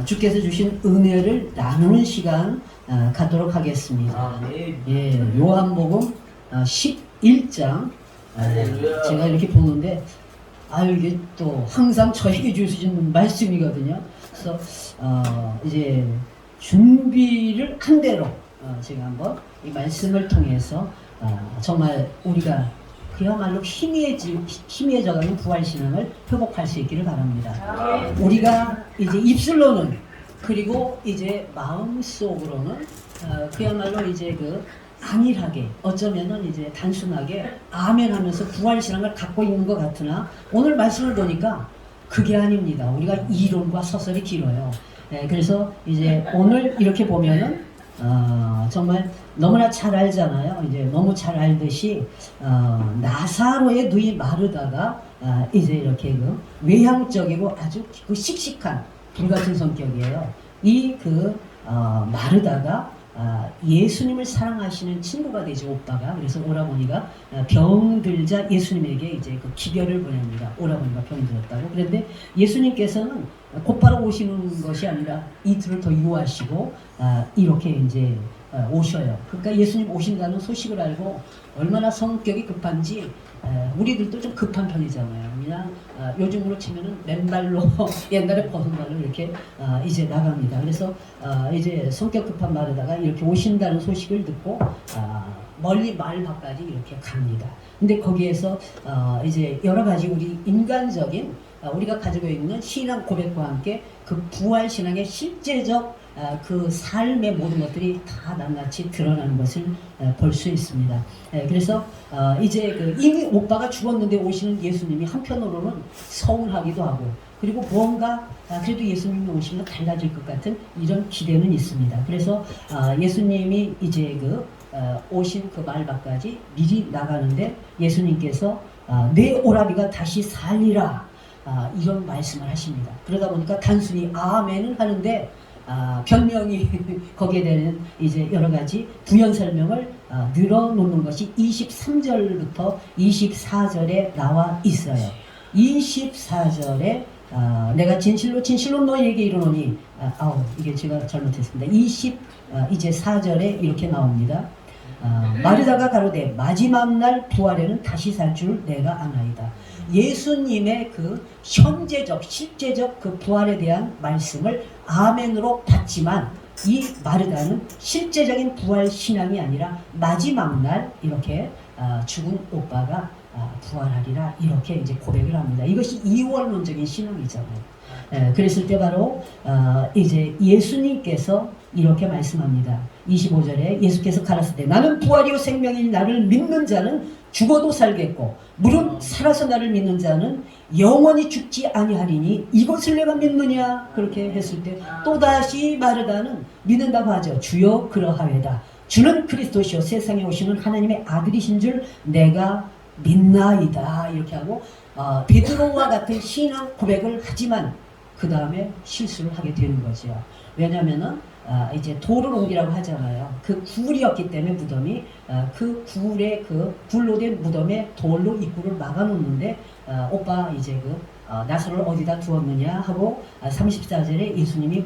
주께서 주신 은혜를 나누는 시간 갖도록 하겠습니다. 예, 요한복음 11장 제가 이렇게 보는데 이게 또 항상 저에게 주시는 말씀이거든요. 그래서 이제 준비를 한 대로 제가 한번 이 말씀을 통해서 정말 우리가 그야말로 희미해져가는 부활신앙을 회복할 수 있기를 바랍니다. 우리가 이제 입술로는 그리고 이제 마음속으로는 그야말로 이제 그 안일하게 어쩌면은 이제 단순하게 아멘 하면서 부활신앙을 갖고 있는 것 같으나 오늘 말씀을 보니까 그게 아닙니다. 우리가 이론과 서설이 길어요. 그래서 이제 오늘 이렇게 보면은 정말 너무나 잘 알잖아요. 이제 너무 잘 알듯이 나사로의 눈이 마르다가 이제 이렇게 그 외향적이고 아주 그 씩씩한 불같은 성격이에요. 이 마르다가 예수님을 사랑하시는 친구가 되죠, 오빠가. 그래서 오라버니가 병들자 예수님에게 이제 그 기별을 보냅니다. 오라버니가 병들었다고. 그런데 예수님께서는 곧바로 오시는 것이 아니라 이틀을 더 유하시고 이렇게 이제 오셔요. 그러니까 예수님 오신다는 소식을 알고 얼마나 성격이 급한지 우리들도 좀 급한 편이잖아요. 그냥 요즘으로 치면은 맨발로 옛날에 벗은 발로 이렇게 이제 나갑니다. 그래서 이제 성격 급한 마르다가 이렇게 오신다는 소식을 듣고 멀리 마을 밖까지 이렇게 갑니다. 근데 거기에서 이제 여러 가지 우리 인간적인 우리가 가지고 있는 신앙 고백과 함께 그 부활 신앙의 실제적 그 삶의 모든 것들이 다 낱낱이 드러나는 것을 볼 수 있습니다. 그래서 이제 이미 오빠가 죽었는데 오시는 예수님이 한편으로는 서운하기도 하고 그리고 무언가 그래도 예수님이 오시면 달라질 것 같은 이런 기대는 있습니다. 그래서 예수님이 이제 오신 그 마을 밖까지 미리 나가는데 예수님께서 내 오라비가 다시 살리라 이런 말씀을 하십니다. 그러다 보니까 단순히 아멘은 하는데 변명이 거기에 대한 이제 여러 가지 부연 설명을 늘어놓는 것이 23절부터 24절에 나와 있어요. 24절에 내가 진실로 진실로 너희에게 이르노니 이게 제가 잘못했습니다. 이제 4절에 이렇게 나옵니다. 마르다가 가로되 마지막 날 부활에는 다시 살 줄 내가 아나이다. 예수님의 그 현재적 실제적 그 부활에 대한 말씀을 아멘으로 받지만 이 마르다는 실제적인 부활 신앙이 아니라 마지막 날 이렇게 죽은 오빠가 부활하리라 이렇게 이제 고백을 합니다. 이것이 이원론적인 신앙이잖아요. 그랬을 때 바로 이제 예수님께서 이렇게 말씀합니다. 25절에 예수께서 가라사대 나는 부활이요 생명인 나를 믿는 자는 죽어도 살겠고 무릇 살아서 나를 믿는 자는 영원히 죽지 아니하리니 이것을 내가 믿느냐 그렇게 했을 때 또다시 마르다는 믿는다고 하죠. 주여 그러하외다. 주는 그리스도시요 세상에 오시는 하나님의 아들이신 줄 내가 믿나이다 이렇게 하고 베드로와 같은 신앙 고백을 하지만 그 다음에 실수를 하게 되는 거죠. 왜냐하면은 이제 돌을 옮기라고 하잖아요. 그 굴이었기 때문에 무덤이 그 굴에 그 굴로 된 무덤에 돌로 입구를 막아놓는데 오빠 이제 나사로를 어디다 두었느냐 하고 34절에 예수님이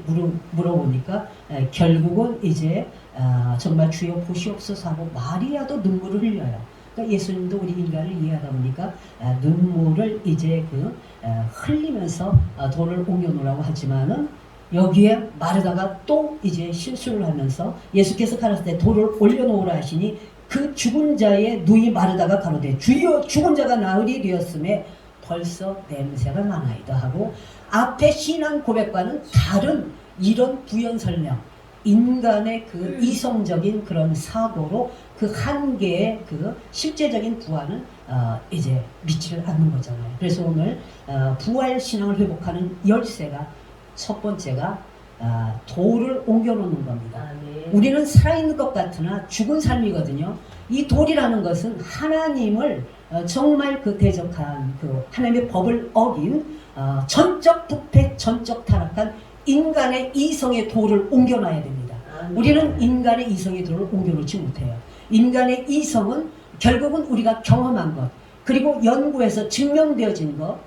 물어보니까 결국은 이제 정말 주여 보시옵소서 하고 마리아도 눈물을 흘려요. 그러니까 예수님도 우리 인간을 이해하다 보니까 눈물을 이제 흘리면서 돌을 옮겨놓으라고 하지만은 여기에 마르다가 또 이제 실수를 하면서 예수께서 가라사대 돌을 올려놓으라 하시니 그 죽은 자의 누이 마르다가 가로되 주여 죽은 자가 나으리 되었음에 벌써 냄새가 나나이다 하고 앞에 신앙 고백과는 다른 이런 부연 설명 인간의 그 이성적인 그런 사고로 그 한계의 그 실제적인 부활은 이제 믿지를 않는 거잖아요. 그래서 오늘 부활 신앙을 회복하는 열쇠가 첫 번째가 돌을 옮겨놓는 겁니다. 우리는 살아있는 것 같으나 죽은 삶이거든요. 이 돌이라는 것은 하나님을 정말 대적한 하나님의 법을 어긴 전적 부패, 전적 타락한 인간의 이성의 돌을 옮겨놔야 됩니다. 우리는 인간의 이성의 돌을 옮겨놓지 못해요. 인간의 이성은 결국은 우리가 경험한 것, 그리고 연구에서 증명되어진 것,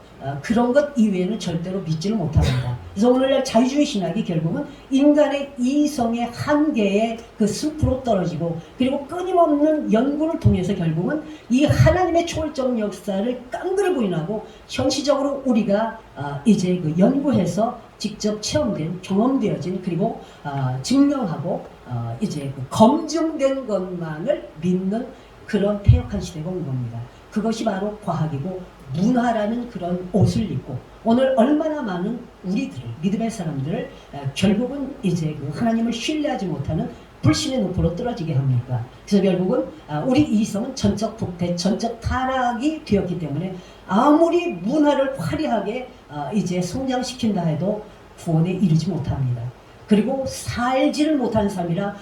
그런 것 이외에는 절대로 믿지는 못합니다. 그래서 오늘날 자유주의 신학이 결국은 인간의 이성의 한계에 그 숲으로 떨어지고, 그리고 끊임없는 연구를 통해서 결국은 이 하나님의 초월적 역사를 깡그리 부인하고, 현시적으로 우리가 이제 그 연구해서 직접 체험된, 경험되어진, 그리고 증명하고 이제 그 검증된 것만을 믿는 그런 폐역한 시대가 온 겁니다. 그것이 바로 과학이고 문화라는 그런 옷을 입고, 오늘 얼마나 많은 우리들을, 믿음의 사람들을 결국은 이제 그 하나님을 신뢰하지 못하는 불신의 늪으로 떨어지게 합니까? 그래서 결국은 우리 이성은 전적 부패, 전적 타락이 되었기 때문에 아무리 문화를 화려하게 이제 성장시킨다 해도 구원에 이르지 못합니다. 그리고 살지를 못하는 삶이라,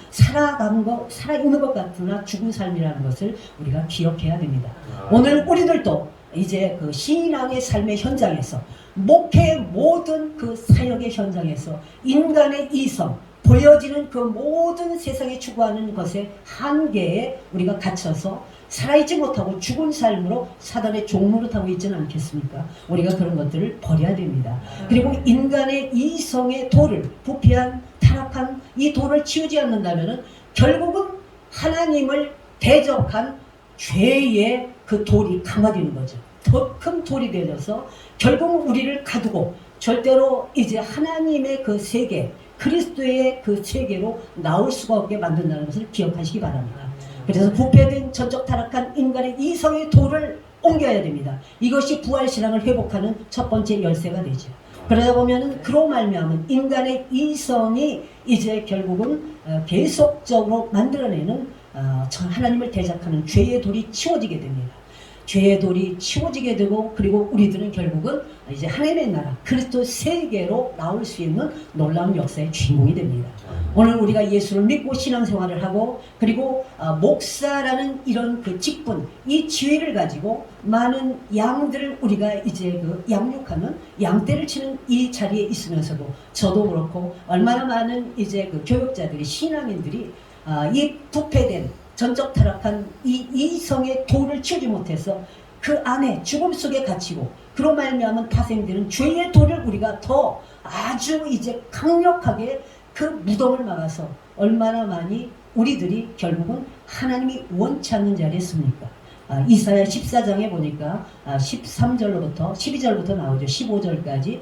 살아있는 것 같으나 죽은 삶이라는 것을 우리가 기억해야 됩니다. 오늘 우리들도 이제 그 신앙의 삶의 현장에서, 목회의 모든 그 사역의 현장에서 인간의 이성, 보여지는 그 모든 세상에 추구하는 것의 한계에 우리가 갇혀서 살아있지 못하고 죽은 삶으로 사단의 종로를 타고 있지는 않겠습니까? 우리가 그런 것들을 버려야 됩니다. 그리고 인간의 이성의 돌을, 부패한 타락한 이 돌을 치우지 않는다면 결국은 하나님을 대적한 죄의 그 돌이 강화되는 거죠. 더 큰 돌이 되어서 결국 우리를 가두고 절대로 이제 하나님의 그 세계, 그리스도의 그 세계로 나올 수가 없게 만든다는 것을 기억하시기 바랍니다. 그래서 부패된 전적 타락한 인간의 이성의 돌을 옮겨야 됩니다. 이것이 부활신앙을 회복하는 첫 번째 열쇠가 되죠. 그러다 보면은 그로 말미암은 인간의 이성이 이제 결국은 계속적으로 만들어내는 하나님을 대적하는 죄의 돌이 치워지게 됩니다. 죄의 돌이 치워지게 되고, 그리고 우리들은 결국은 이제 하나님의 나라, 그리스도 세계로 나올 수 있는 놀라운 역사의 주인공이 됩니다. 오늘 우리가 예수를 믿고 신앙생활을 하고, 그리고 목사라는 이런 그 직분, 이 지위를 가지고 많은 양들을 우리가 이제 그 양육하는, 양떼를 치는 이 자리에 있으면서도, 저도 그렇고 얼마나 많은 이제 그 교육자들이, 신앙인들이 이 부패된 전적 타락한 이 이성의 돌을 치우지 못해서 그 안에 죽음 속에 갇히고, 그로 말미암은 파생되는 죄의 돌을 우리가 더 아주 이제 강력하게 그 무덤을 막아서 얼마나 많이 우리들이 결국은 하나님이 원치 않는 자리에 있습니까? 이사야 14장에 보니까 13절로부터 12절부터 나오죠. 15절까지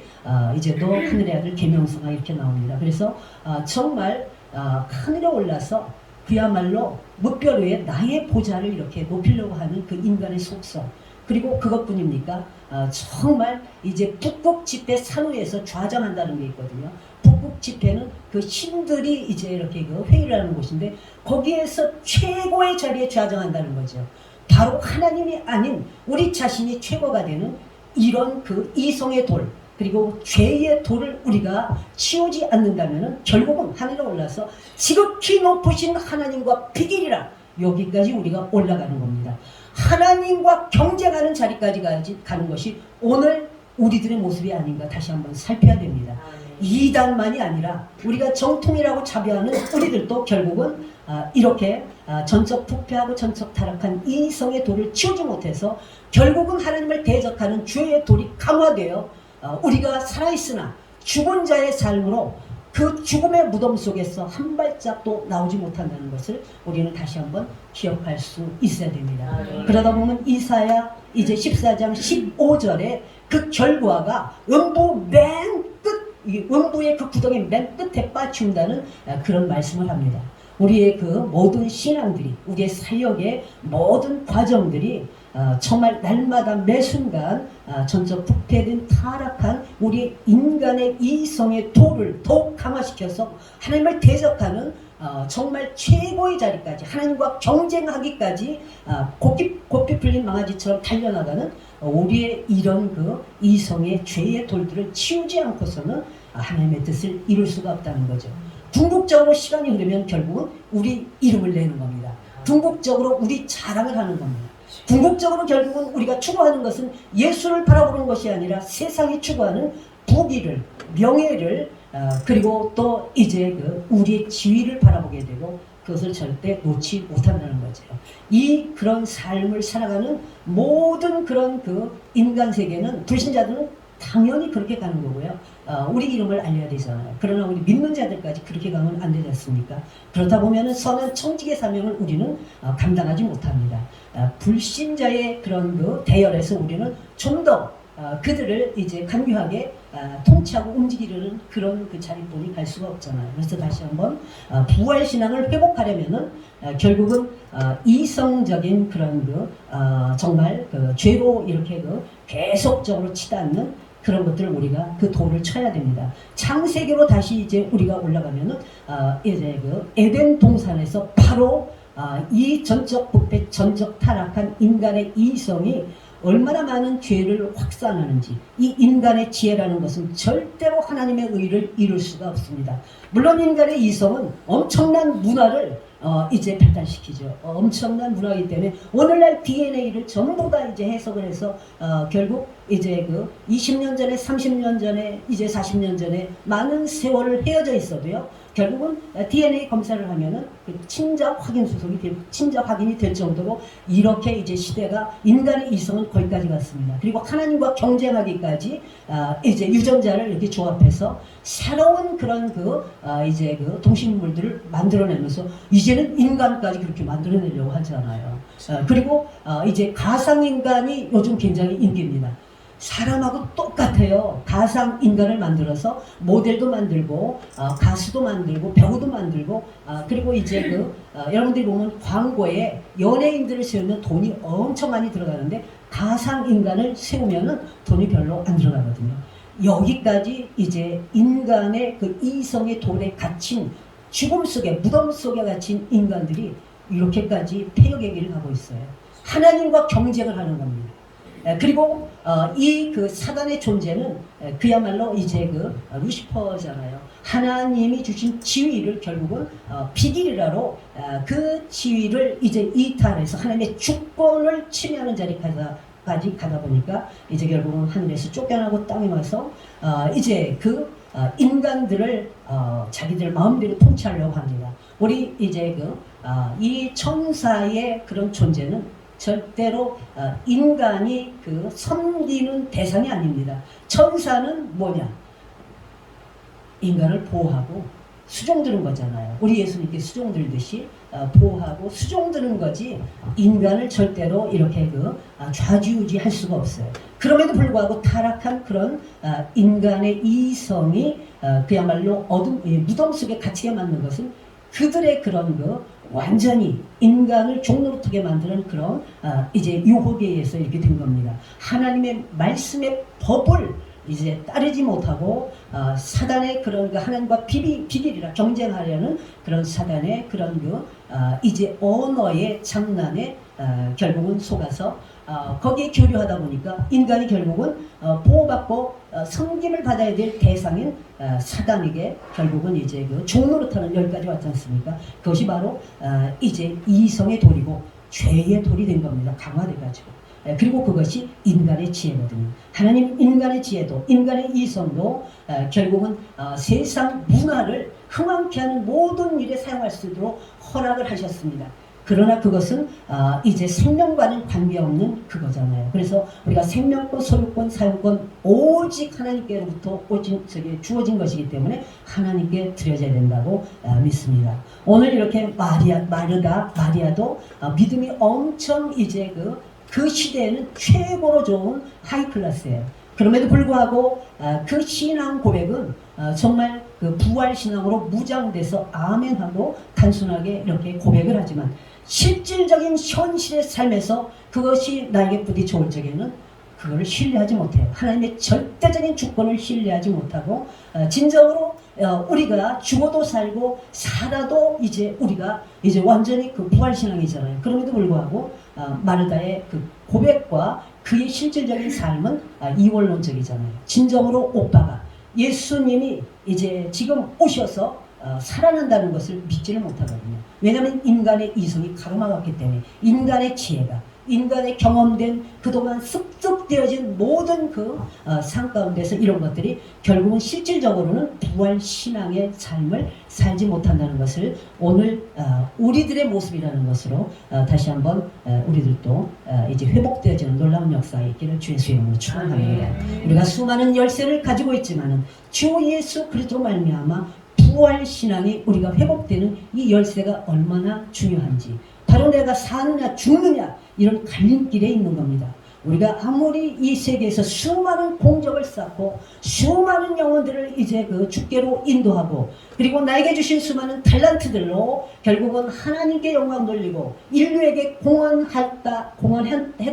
이제 또 하늘의 아들 계명성아 이렇게 나옵니다. 그래서 정말 하늘에 올라서 그야말로 무별 위에 나의 보좌를 이렇게 높이려고 하는 그 인간의 속성, 그리고 그것뿐입니까? 정말 이제 북극 집회 산후에서 좌정한다는 게 있거든요. 북극 집회는 그 신들이 이제 이렇게 그 회의를 하는 곳인데, 거기에서 최고의 자리에 좌정한다는 거죠. 바로 하나님이 아닌 우리 자신이 최고가 되는 이런 그 이성의 돌, 그리고 죄의 돌을 우리가 치우지 않는다면 결국은 하늘에 올라서 지극히 높으신 하나님과 비기리라, 여기까지 우리가 올라가는 겁니다. 하나님과 경쟁하는 자리까지 가는 것이 오늘 우리들의 모습이 아닌가 다시 한번 살펴야 됩니다. 이단만이 아니라 우리가 정통이라고 자비하는 우리들도 결국은 이렇게 전적 부패하고 전적 타락한 이성의 돌을 치우지 못해서 결국은 하나님을 대적하는 죄의 돌이 강화되어 우리가 살아있으나 죽은 자의 삶으로 그 죽음의 무덤 속에서 한 발짝도 나오지 못한다는 것을 우리는 다시 한번 기억할 수 있어야 됩니다. 그러다 보면 이사야 이제 14장 15절에 그 결과가 음부 맨 끝, 음부의 그 구덩이 맨 끝에 빠치운다는 그런 말씀을 합니다. 우리의 그 모든 신앙들이, 우리의 사역의 모든 과정들이 정말 날마다 매 순간 전적 부패된 타락한 우리 인간의 이성의 돌을 더욱 강화시켜서 하나님을 대적하는 정말 최고의 자리까지, 하나님과 경쟁하기까지 고삐 풀린 망아지처럼 달려나가는 우리의 이런 그 이성의 죄의 돌들을 치우지 않고서는 하나님의 뜻을 이룰 수가 없다는 거죠. 궁극적으로 시간이 흐르면 결국은 우리 이름을 내는 겁니다. 궁극적으로 우리 자랑을 하는 겁니다. 궁극적으로 결국은 우리가 추구하는 것은 예수를 바라보는 것이 아니라 세상이 추구하는 부귀를, 명예를, 그리고 또 이제 그 우리의 지위를 바라보게 되고, 그것을 절대 놓지 못한다는 거죠. 이 그런 삶을 살아가는 모든 그런 그 인간 세계는 불신자들은 당연히 그렇게 가는 거고요. 우리 이름을 알려야 되잖아요. 그러나 우리 믿는 자들까지 그렇게 가면 안 되지 않습니까? 그렇다 보면 선한 청직의 사명을 우리는 감당하지 못합니다. 불신자의 그런 그 대열에서 우리는 좀 더 그들을 이제 간교하게 통치하고 움직이려는 그런 그 자리뿐이 갈 수가 없잖아요. 그래서 다시 한번 부활 신앙을 회복하려면은 결국은 이성적인 그런 그 정말 그 죄로 이렇게 그 계속적으로 치닫는 그런 것들을 우리가 그 돌을 쳐야 됩니다. 창세기로 다시 이제 우리가 올라가면은 이제 그 에덴 동산에서 바로 이 전적 부패, 전적 타락한 인간의 이성이 얼마나 많은 죄를 확산하는지, 이 인간의 지혜라는 것은 절대로 하나님의 의를 이룰 수가 없습니다. 물론 인간의 이성은 엄청난 문화를 이제 발달시키죠. 엄청난 문화이기 때문에 오늘날 DNA를 전부 다 이제 해석을 해서 결국 이제 그 20년 전에, 30년 전에, 이제 40년 전에 많은 세월을 헤어져 있어도요. 결국은 DNA 검사를 하면은 그 친자 확인 수속이 친자 확인이 될 정도로 이렇게 이제 시대가 인간의 이성은 거기까지 갔습니다. 그리고 하나님과 경쟁하기까지 이제 유전자를 이렇게 조합해서 새로운 그런 이제 그 동식물들을 만들어내면서 이제는 인간까지 그렇게 만들어내려고 하잖아요. 그리고 이제 가상인간이 요즘 굉장히 인기입니다. 사람하고 똑같아요. 가상 인간을 만들어서 모델도 만들고 가수도 만들고 배우도 만들고 그리고 이제 여러분들이 보면 광고에 연예인들을 세우면 돈이 엄청 많이 들어가는데 가상 인간을 세우면은 돈이 별로 안 들어가거든요. 여기까지 이제 인간의 그 이성의 돌에 gathin 죽음 속에 무덤 속에 갇힌 인간들이 이렇게까지 폐역의 길을 가고 있어요. 하나님과 경쟁을 하는 겁니다. 그리고 이 그 사단의 존재는 그야말로 이제 그 루시퍼잖아요. 하나님이 주신 지위를 결국은 비기리라로 그 지위를 이제 이탈해서 하나님의 주권을 침해하는 자리까지 가다 보니까 이제 결국은 하늘에서 쫓겨나고 땅에 와서 이제 그 인간들을 자기들 마음대로 통치하려고 합니다. 우리 이제 이 천사의 그런 존재는 절대로 인간이 그 섬기는 대상이 아닙니다. 천사는 뭐냐? 인간을 보호하고 수종드는 거잖아요. 우리 예수님께 수종들듯이 보호하고 수종드는 거지 인간을 절대로 이렇게 좌지우지 할 수가 없어요. 그럼에도 불구하고 타락한 그런 인간의 이성이 그야말로 무덤 속에 갇히게 만든 것은 그들의 그런 완전히 인간을 종노릇하게 만드는 그런 이제 유혹에 의해서 이렇게 된 겁니다. 하나님의 말씀의 법을 이제 따르지 못하고 사단의 그런 하나님과 비밀이라 경쟁하려는 그런 사단의 그런 이제 언어의 장난에 결국은 속아서 거기에 교류하다 보니까 인간이 결국은 보호받고 섬김을 받아야 될 대상인 사단에게 결국은 이제 종노릇하는 여기까지 왔지 않습니까? 그것이 바로 이제 이성의 돌이고 죄의 돌이 된 겁니다. 강화돼가지고. 그리고 그것이 인간의 지혜거든요. 하나님 인간의 지혜도 인간의 이성도 결국은 세상 문화를 흥왕케 하는 모든 일에 사용할 수 있도록 허락을 하셨습니다. 그러나 그것은 이제 생명과는 관계없는 그거잖아요. 그래서 우리가 생명권, 소유권, 사용권 오직 하나님께로부터 주어진 것이기 때문에 하나님께 드려져야 된다고 믿습니다. 오늘 이렇게 마리아도 믿음이 엄청 이제 그 시대에는 최고로 좋은 하이클래스예요. 그럼에도 불구하고 그 신앙 고백은 정말 그 부활 신앙으로 무장돼서 아멘하고 단순하게 이렇게 고백을 하지만 실질적인 현실의 삶에서 그것이 나에게 부딪혀올 적에는 그걸 신뢰하지 못해요. 하나님의 절대적인 주권을 신뢰하지 못하고 진정으로 우리가 죽어도 살고 살아도 이제 우리가 이제 완전히 그 부활신앙이잖아요. 그럼에도 불구하고 마르다의 그 고백과 그의 실질적인 삶은 이원론적이잖아요. 진정으로 오빠가 예수님이 이제 지금 오셔서 살아난다는 것을 믿지를 못하거든요. 왜냐하면 인간의 이성이 가로막았기 때문에 인간의 지혜가 인간의 경험된 그동안 습득되어진 모든 그 삶 가운데서 이런 것들이 결국은 실질적으로는 부활신앙의 삶을 살지 못한다는 것을 오늘 우리들의 모습이라는 것으로 다시 한번 우리들도 이제 회복되어지는 놀라운 역사가 있기를 주의 이름으로 축원합니다. 우리가 수많은 열쇠를 가지고 있지만은 주 예수 그리스도로 말미암아 부활신앙이 우리가 회복되는 이 열쇠가 얼마나 중요한지, 바로 내가 사느냐 죽느냐 이런 갈림길에 있는 겁니다. 우리가 아무리 이 세계에서 수많은 공적을 쌓고 수많은 영혼들을 이제 그 주께로 인도하고 그리고 나에게 주신 수많은 탤런트들로 결국은 하나님께 영광 돌리고 인류에게 공헌했다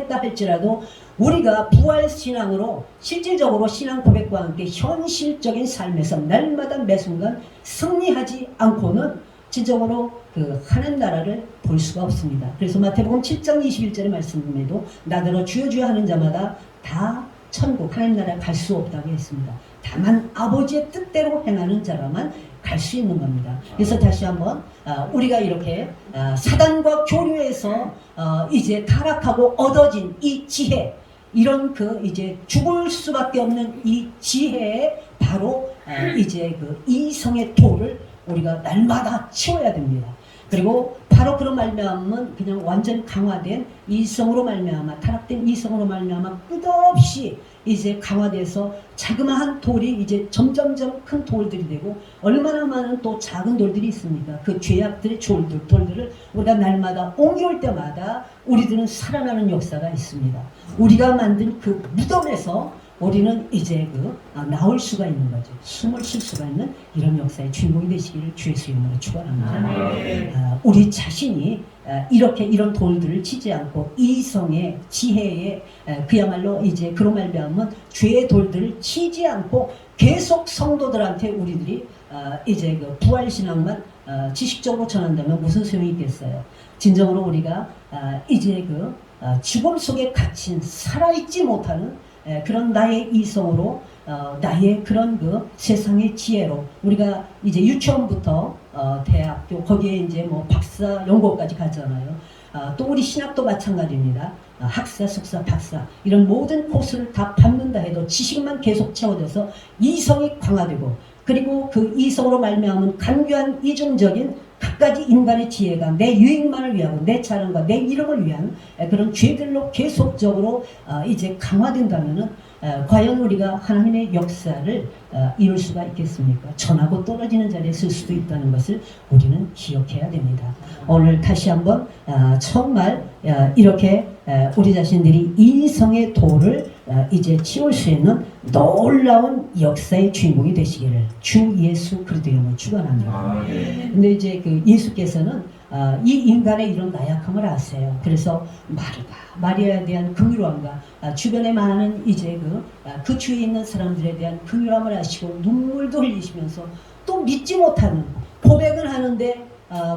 할지라도 우리가 부활신앙으로 실질적으로 신앙 고백과 함께 현실적인 삶에서 날마다 매순간 승리하지 않고는 진정으로 그 하나님 나라를 볼 수가 없습니다. 그래서 마태복음 7장 21절의 말씀에도 나더러 주여 주여 하는 자마다 다 천국 하나님 나라에 갈 수 없다고 했습니다. 다만 아버지의 뜻대로 행하는 자라만 갈 수 있는 겁니다. 그래서 다시 한번 우리가 이렇게 사단과 교류해서 이제 타락하고 얻어진 이 지혜, 이런 그 이제 죽을 수밖에 없는 이 지혜에 바로 이제 그 이성의 돌을 우리가 날마다 치워야 됩니다. 그리고 바로 그런 말미암은 그냥 완전 강화된 이성으로 말미암아, 타락된 이성으로 말미암아 끝없이 이제 강화돼서 자그마한 돌이 이제 점점점 큰 돌들이 되고, 얼마나 많은 또 작은 돌들이 있습니까? 그 죄악들의 돌들을 우리가 날마다 옮겨올 때마다 우리들은 살아나는 역사가 있습니다. 우리가 만든 그 무덤에서 우리는 이제 나올 수가 있는 거죠. 숨을 쉴 수가 있는 이런 역사의 주인공이 되시기를 주의 이름으로 축원합니다. 우리 자신이 이렇게 이런 돌들을 치지 않고 이성의 지혜의 그야말로 이제 그런 말미암은 죄의 돌들을 치지 않고 계속 성도들한테 우리들이 이제 그 부활신앙만 지식적으로 전한다면 무슨 소용이 있겠어요? 진정으로 우리가 이제 그 죽음 속에 갇힌 살아있지 못하는 그런 나의 이성으로 나의 그런 그 세상의 지혜로 우리가 이제 유치원부터 대학교 거기에 이제 뭐 박사 연구까지 가잖아요. 또 우리 신학도 마찬가지입니다. 학사, 석사, 박사 이런 모든 코스를 다 밟는다 해도 지식만 계속 채워져서 이성이 강화되고, 그리고 그 이성으로 말미암은 간교한 이중적인 갖가지 인간의 지혜가 내 유익만을 위하고 내 자랑과 내 이름을 위한 그런 죄들로 계속적으로 이제 강화된다면은 과연 우리가 하나님의 역사를 이룰 수가 있겠습니까? 전하고 떨어지는 자리에 설 수도 있다는 것을 우리는 기억해야 됩니다. 오늘 다시 한번 정말 이렇게 우리 자신들이 이성의 돌을 이제 치울 수 있는 놀라운 역사의 주인공이 되시기를 주 예수 그리스도의 이름으로 축원합니다. 근데 이제 그 예수께서는 이 인간의 이런 나약함을 아세요. 그래서 마리아에 대한 긍휼함과 주변에 많은 이제 그 주위에 있는 사람들에 대한 긍휼함을 아시고 눈물도 흘리시면서 또 믿지 못하는 고백을 하는데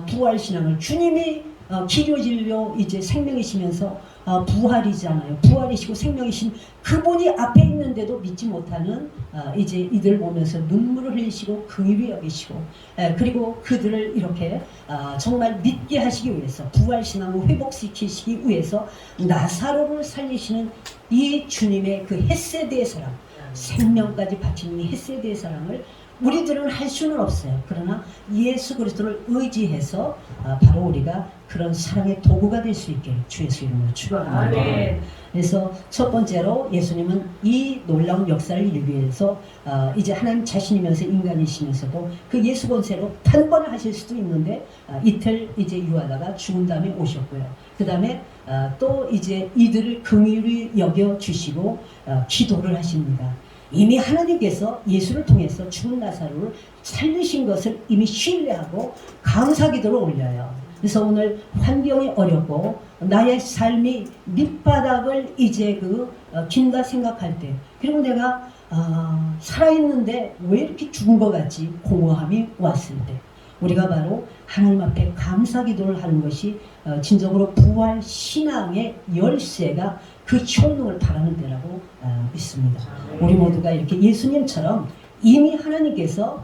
부활신앙을 주님이 기료진료 이제 생명이시면서 부활이잖아요. 부활이시고 생명이신 그분이 앞에 있는데도 믿지 못하는 이제 이들 보면서 눈물을 흘리시고 긍휼히 여기시고 그리고 그들을 이렇게 정말 믿게 하시기 위해서 부활신앙을 회복시키시기 위해서 나사로를 살리시는 이 주님의 그 헷세대의 사랑, 생명까지 바친 이 헷세대의 사랑을 우리들은 할 수는 없어요. 그러나 예수 그리스도를 의지해서 바로 우리가 그런 사랑의 도구가 될 수 있게 주 예수 이름으로 축원합니다. 그래서 첫 번째로 예수님은 이 놀라운 역사를 이루기 위해서 이제 하나님 자신이면서 인간이시면서도 그 예수 권세로 단번에 하실 수도 있는데 이틀 이제 유하다가 죽은 다음에 오셨고요. 그 다음에 또 이제 이들을 긍휼히 여겨 주시고 기도를 하십니다. 이미 하나님께서 예수를 통해서 죽은 나사로를 살리신 것을 이미 신뢰하고 감사기도를 올려요. 그래서 오늘 환경이 어렵고 나의 삶이 밑바닥을 이제 긴다 생각할 때, 그리고 내가 살아있는데 왜 이렇게 죽은 것 같지 공허함이 왔을 때 우리가 바로 하나님 앞에 감사기도를 하는 것이 진정으로 부활 신앙의 열쇠가 그 효능을 바라는 데라고 믿습니다. 우리 모두가 이렇게 예수님처럼 이미 하나님께서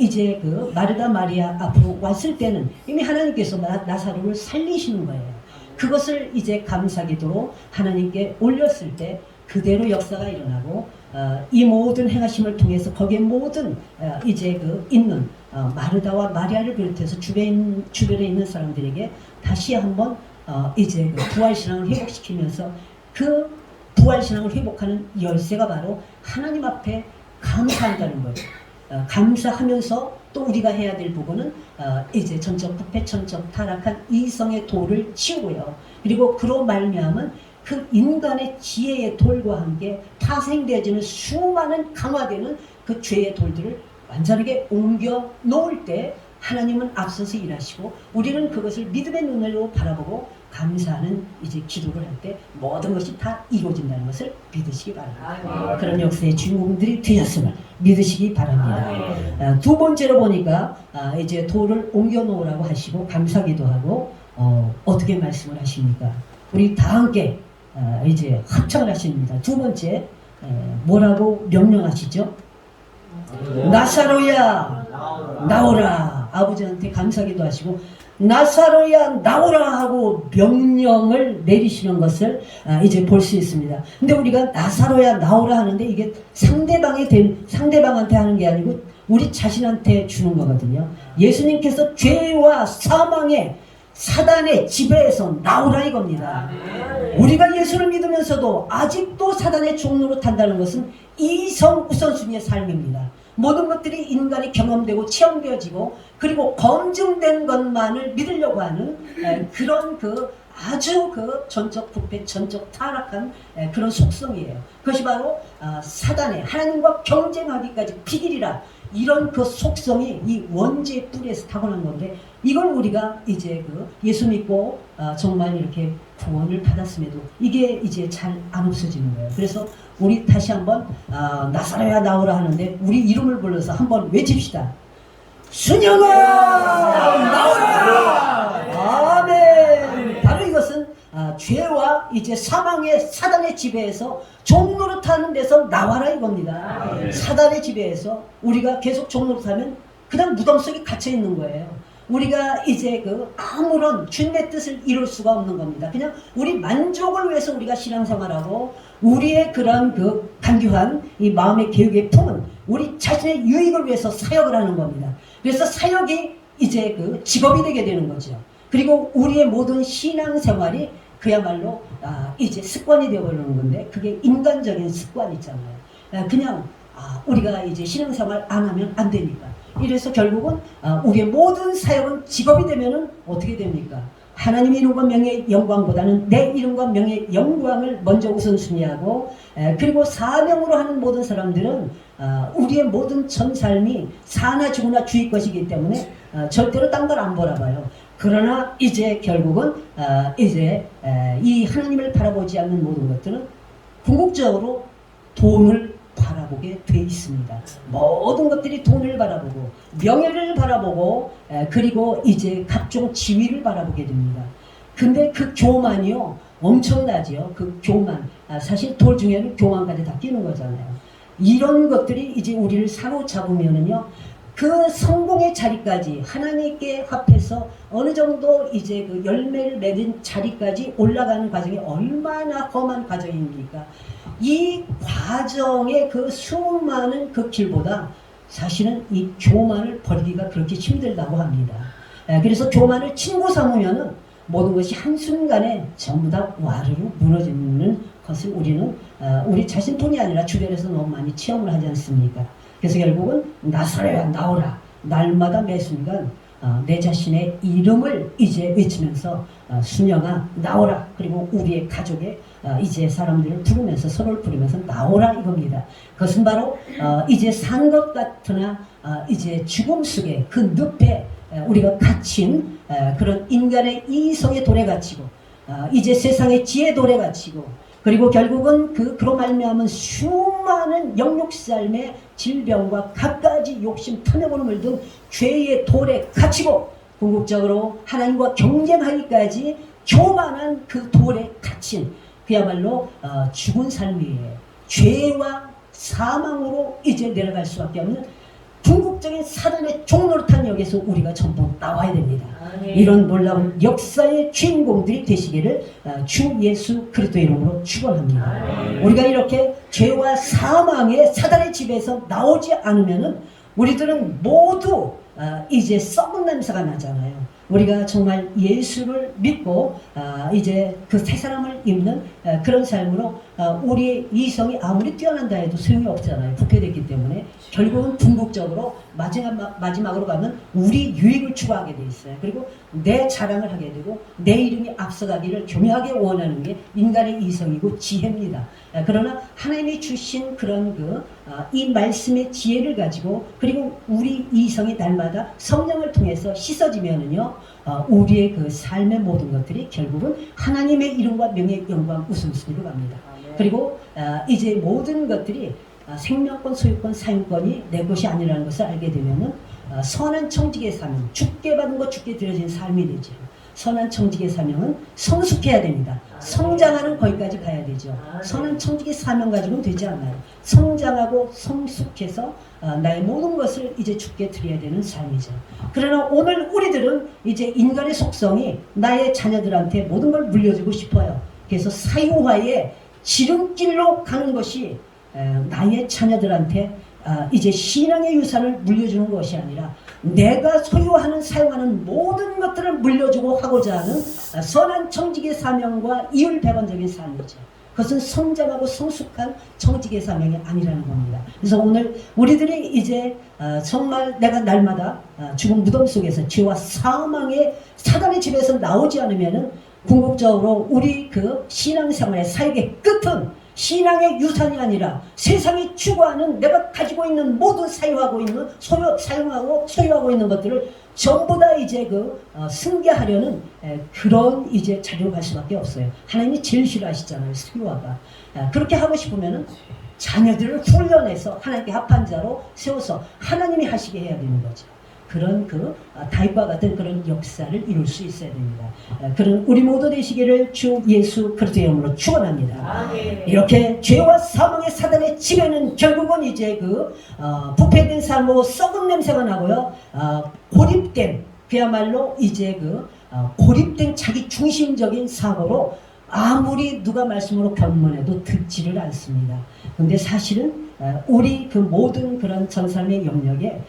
이제 마르다 마리아 앞으로 왔을 때는 이미 하나님께서 나사로를 살리시는 거예요. 그것을 이제 감사기도로 하나님께 올렸을 때 그대로 역사가 일어나고 이 모든 행하심을 통해서 거기에 모든 이제 그 있는 마르다와 마리아를 비롯해서 주변에 있는 사람들에게 다시 한번 이제 그 부활신앙을 회복시키면서 그 부활신앙을 회복하는 열쇠가 바로 하나님 앞에 감사한다는 거예요. 감사하면서 또 우리가 해야 될 부분은 이제 전적 부패, 전적 타락한 이성의 돌을 치우고요. 그리고 그로 말미암은 그 인간의 지혜의 돌과 함께 파생되어지는 수많은 강화되는 그 죄의 돌들을 완전하게 옮겨 놓을 때 하나님은 앞서서 일하시고 우리는 그것을 믿음의 눈으로 바라보고 감사하는 이제 기도를 할 때 모든 것이 다 이루어진다는 것을 믿으시기 바랍니다. 그런 역사의 주인공들이 되었음을 믿으시기 바랍니다. 두 번째로 보니까 이제 돌을 옮겨 놓으라고 하시고 감사기도 하고 어떻게 말씀을 하십니까? 우리 다 함께 이제 합창을 하십니다. 두 번째 뭐라고 명령하시죠? 나사로야 나오라. 아버지한테 감사기도 하시고 나사로야 나오라 하고 명령을 내리시는 것을 이제 볼 수 있습니다. 근데 우리가 나사로야 나오라 하는데 이게 상대방한테 하는 게 아니고 우리 자신한테 주는 거거든요. 예수님께서 죄와 사망의 사단의 지배에서 나오라 이겁니다. 우리가 예수를 믿으면서도 아직도 사단의 종로로 탄다는 것은 이성 우선순위의 삶입니다. 모든 것들이 인간이 경험되고 체험되어지고 그리고 검증된 것만을 믿으려고 하는 그런 그 아주 그 전적 부패, 전적 타락한 그런 속성이에요. 그것이 바로 사단의 하나님과 경쟁하기까지 피길이라 이런 그 속성이 이 원죄의 뿌리에서 타고난 건데 이걸 우리가 이제 그 예수 믿고 정말 이렇게 구원을 받았음에도 이게 이제 잘 안 없어지는 거예요. 그래서 우리 다시 한번 나사로야 나오라 하는데 우리 이름을 불러서 한번 외칩시다. 순영아 나오라. 아멘. 바로 이것은 죄와 이제 사망의 사단의 지배에서 종노릇하는 데서 나와라 이겁니다. 사단의 지배에서 우리가 계속 종노릇하면 그냥 무덤 속에 갇혀 있는 거예요. 우리가 이제 그 아무런 주님의 뜻을 이룰 수가 없는 겁니다. 그냥 우리 만족을 위해서 우리가 신앙생활하고 우리의 그런 그 간교한 이 마음의 계획의 품은 우리 자신의 유익을 위해서 사역을 하는 겁니다. 그래서 사역이 이제 그 직업이 되게 되는 거죠. 그리고 우리의 모든 신앙생활이 그야말로 이제 습관이 되어버리는 건데 그게 인간적인 습관 있잖아요. 그냥 우리가 이제 신앙생활 안 하면 안 되니까. 이래서 결국은 우리의 모든 사역은 직업이 되면은 어떻게 됩니까? 하나님의 이름과 명예의 영광보다는 내 이름과 명예의 영광을 먼저 우선순위하고 그리고 사명으로 하는 모든 사람들은 우리의 모든 전 삶이 사나 죽으나 주의 것이기 때문에 절대로 딴 걸 안 보라봐요. 그러나 이제 결국은 이제 이 하나님을 바라보지 않는 모든 것들은 궁극적으로 돈을 바라보게 돼 있습니다. 모든 것들이 돈을 바라보고 명예를 바라보고 그리고 이제 각종 지위를 바라보게 됩니다. 근데 그 교만이요 엄청나지요. 그 교만 사실 돌 중에는 교만까지 다 끼는 거잖아요. 이런 것들이 이제 우리를 사로잡으면은요 그 성공의 자리까지 하나님께 합해서 어느 정도 이제 그 열매를 맺은 자리까지 올라가는 과정이 얼마나 험한 과정입니까? 이 과정의 그 수많은 그 길보다 사실은 이 교만을 버리기가 그렇게 힘들다고 합니다. 그래서 교만을 친구 삼으면은 모든 것이 한순간에 전부 다 와르르 무너지는 것을 우리는 우리 자신뿐이 아니라 주변에서 너무 많이 체험을 하지 않습니까? 그래서 결국은 나서라 나오라 날마다 매 순간 내 자신의 이름을 이제 외치면서 순영아 나오라 그리고 우리의 가족의 이제 사람들을 부르면서 서로를 부르면서 나오라 이겁니다. 그것은 바로 이제 산 것 같으나 이제 죽음 속에 그 늪에 우리가 갇힌 그런 인간의 이성의 돌에 갇히고 이제 세상의 지혜 돌에 갇히고 그리고 결국은 그로 말미암은 수많은 영육삶의 질병과 갖가지 욕심 탐욕으로 물든 죄의 돌에 갇히고 궁극적으로 하나님과 경쟁하기까지 교만한 그 돌에 갇힌 그야말로 죽은 삶이에요. 죄와 사망으로 이제 내려갈 수밖에 없는 궁극적인 사단의 종노릇한 여기서 우리가 전부 나와야 됩니다. 이런 놀라운 역사의 주인공들이 되시기를 주 예수 그리스도 이름으로 축원합니다. 우리가 이렇게 죄와 사망의 사단의 집에서 나오지 않으면은 우리들은 모두 이제 썩은 냄새가 나잖아요. 우리가 정말 예수를 믿고 이제 그 새 사람을 입는 그런 삶으로 우리의 이성이 아무리 뛰어난다 해도 소용이 없잖아요. 부패됐기 때문에 결국은 궁극적으로 마지막으로 가면 우리 유익을 추구하게 돼 있어요. 그리고 내 자랑을 하게 되고 내 이름이 앞서가기를 교묘하게 원하는 게 인간의 이성이고 지혜입니다. 그러나 하나님이 주신 그런 이 말씀의 지혜를 가지고 그리고 우리 이성이 날마다 성령을 통해서 씻어지면은요 우리의 그 삶의 모든 것들이 결국은 하나님의 이름과 명예, 영광, 우선순위로 갑니다. 그리고 이제 모든 것들이 생명권, 소유권, 사용권이 내 것이 아니라는 것을 알게 되면은 선한 청지기의 사명, 죽게 받은 것 죽게 드려진 삶이 되죠. 선한 청지기의 사명은 성숙해야 됩니다. 성장하는 거기까지 가야 되죠. 선한 청지기의 사명 가지고는 되지 않아요. 성장하고 성숙해서 나의 모든 것을 이제 주께 드려야 되는 삶이죠. 그러나 오늘 우리들은 이제 인간의 속성이 나의 자녀들한테 모든 걸 물려주고 싶어요. 그래서 사유화의 지름길로 가는 것이 나의 자녀들한테 이제 신앙의 유산을 물려주는 것이 아니라 내가 소유하는 사용하는 모든 것들을 물려주고 하고자 하는 선한 청지기의 사명과 이율배반적인 삶이죠. 그것은 성장하고 성숙한 청지기의 사명이 아니라는 겁니다. 그래서 오늘 우리들이 이제 정말 내가 날마다 죽은 무덤 속에서 죄와 사망의 사단의 집에서 나오지 않으면은 궁극적으로 우리 그 신앙생활의 사역의 끝은 신앙의 유산이 아니라 세상이 추구하는 내가 가지고 있는 모든 사용하고 있는 소유하고 있는 것들을 전부 다 이제 승계하려는 그런 이제 자리로 갈 수밖에 없어요. 하나님이 제일 싫어하시잖아요. 소유화가. 그렇게 하고 싶으면은 자녀들을 훈련해서 하나님께 합한 자로 세워서 하나님이 하시게 해야 되는 거죠. 그런 다윗과 같은 그런 역사를 이룰 수 있어야 됩니다. 그런 우리 모두 되시기를 주 예수 그리스도의 이름으로 축원합니다. 이렇게 죄와 사망의 사단의 집에는 결국은 이제 부패된 삶으로 썩은 냄새가 나고요. 고립된 그야말로 이제 고립된 자기 중심적인 사고로 아무리 누가 말씀으로 변론해도 듣지를 않습니다. 그런데 사실은 우리 모든 그런 전 삶의 영역에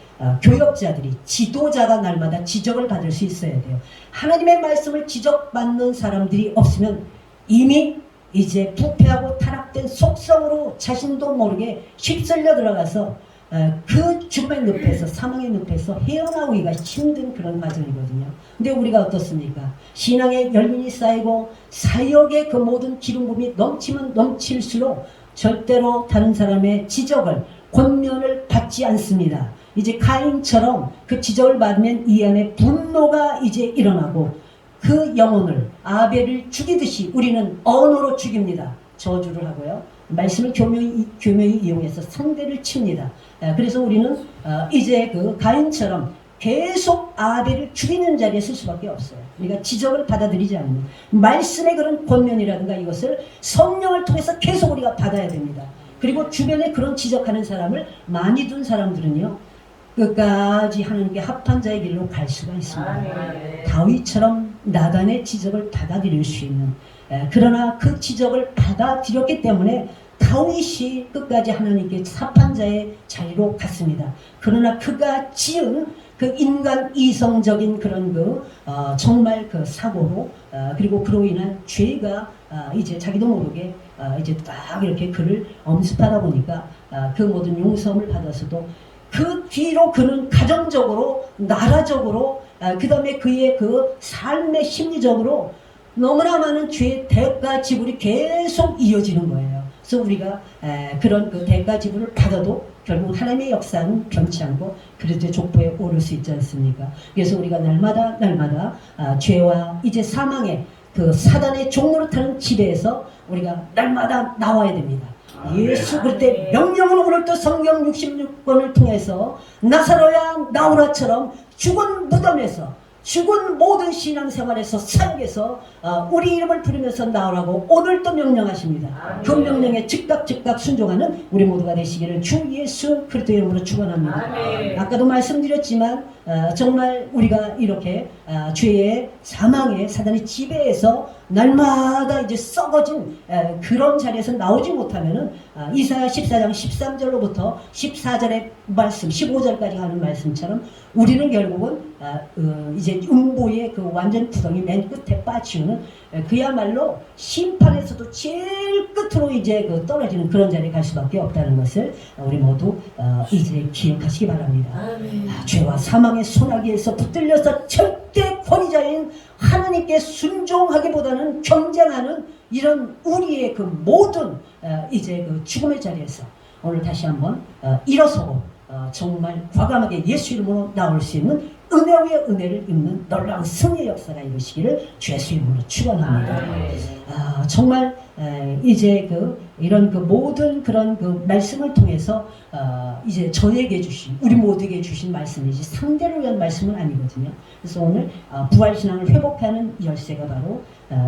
교역자들이 지도자가 날마다 지적을 받을 수 있어야 돼요. 하나님의 말씀을 지적받는 사람들이 없으면 이미 이제 부패하고 타락된 속성으로 자신도 모르게 휩쓸려 들어가서 그 죽음의 늪에서 사망의 늪에서 헤어나오기가 힘든 그런 과정이거든요. 근데 우리가 어떻습니까? 신앙의 열민이 쌓이고 사역의 그 모든 기름 부음이 넘치면 넘칠수록 절대로 다른 사람의 지적을 권면을 받지 않습니다. 이제 가인처럼 그 지적을 받으면 이 안에 분노가 이제 일어나고 그 영혼을 아벨을 죽이듯이 우리는 언어로 죽입니다. 저주를 하고요. 말씀을 교묘히 이용해서 상대를 칩니다. 그래서 우리는 이제 가인처럼 계속 아벨을 죽이는 자리에 쓸 수밖에 없어요. 우리가 지적을 받아들이지 않는 말씀의 그런 권면이라든가 이것을 성령을 통해서 계속 우리가 받아야 됩니다. 그리고 주변에 그런 지적하는 사람을 많이 둔 사람들은요 끝까지 하나님께 합한 자의 길로 갈 수가 있습니다. 다윗처럼 나단의 지적을 받아들일 수 있는 그러나 그 지적을 받아들였기 때문에 다윗이 끝까지 하나님께 합한 자의 자리로 갔습니다. 그러나 그가 지은 그 인간 이성적인 그런 정말 사고로 그리고 그로 인한 죄가 이제 자기도 모르게 이제 딱 이렇게 그를 엄습하다 보니까 그 모든 용서를 받아서도 그 뒤로 그는 가정적으로 나라적으로 그 다음에 그의 삶의 심리적으로 너무나 많은 죄의 대가 지불이 계속 이어지는 거예요. 그래서 우리가 그런 대가 지불을 받아도 결국 하나님의 역사는 변치 않고 그리스도의 족보에 오를 수 있지 않습니까? 그래서 우리가 날마다 죄와 이제 사망의 사단의 종로를 타는 지배에서 우리가 날마다 나와야 됩니다. 예수 그때 명령은 오늘도 성경 66권을 통해서 나사로야 나오라처럼 죽은 무덤에서 죽은 모든 신앙생활에서 사역에서 우리 이름을 부르면서 나오라고 오늘 또 명령하십니다. 그 명령에 즉각 순종하는 우리 모두가 되시기를 주 예수 그리스도 이름으로 축원합니다. 아까도 말씀드렸지만 정말 우리가 이렇게 죄의 사망의 사단의 지배에서 날마다 이제 썩어진 그런 자리에서 나오지 못하면은 이사야 14장 13절로부터 14절의 말씀 15절까지 가는 말씀처럼 우리는 결국은 이제 음보의 그 완전 구덩이 맨 끝에 빠지는 그야말로 심판에서도 제일 끝으로 이제 그 떨어지는 그런 자리에 갈 수밖에 없다는 것을 우리 모두 이제 기억하시기 바랍니다. 죄와 사망의 소나기에서 붙들려서 절대 권위자인 하나님께 순종하기보다는 경쟁하는 이런 우리의 그 모든 이제 그 죽음의 자리에서 오늘 다시 한번 일어서고 정말 과감하게 예수 이름으로 나올 수 있는 은혜 위에 은혜를 입는 놀라운 승리의 역사가 이루시기를 주 예수 이름으로 축원합니다. 정말 이제 이런 모든 그런 말씀을 통해서 이제 저에게 주신 우리 모두에게 주신 말씀이지 상대를 위한 말씀은 아니거든요. 그래서 오늘 부활신앙을 회복하는 열쇠가 바로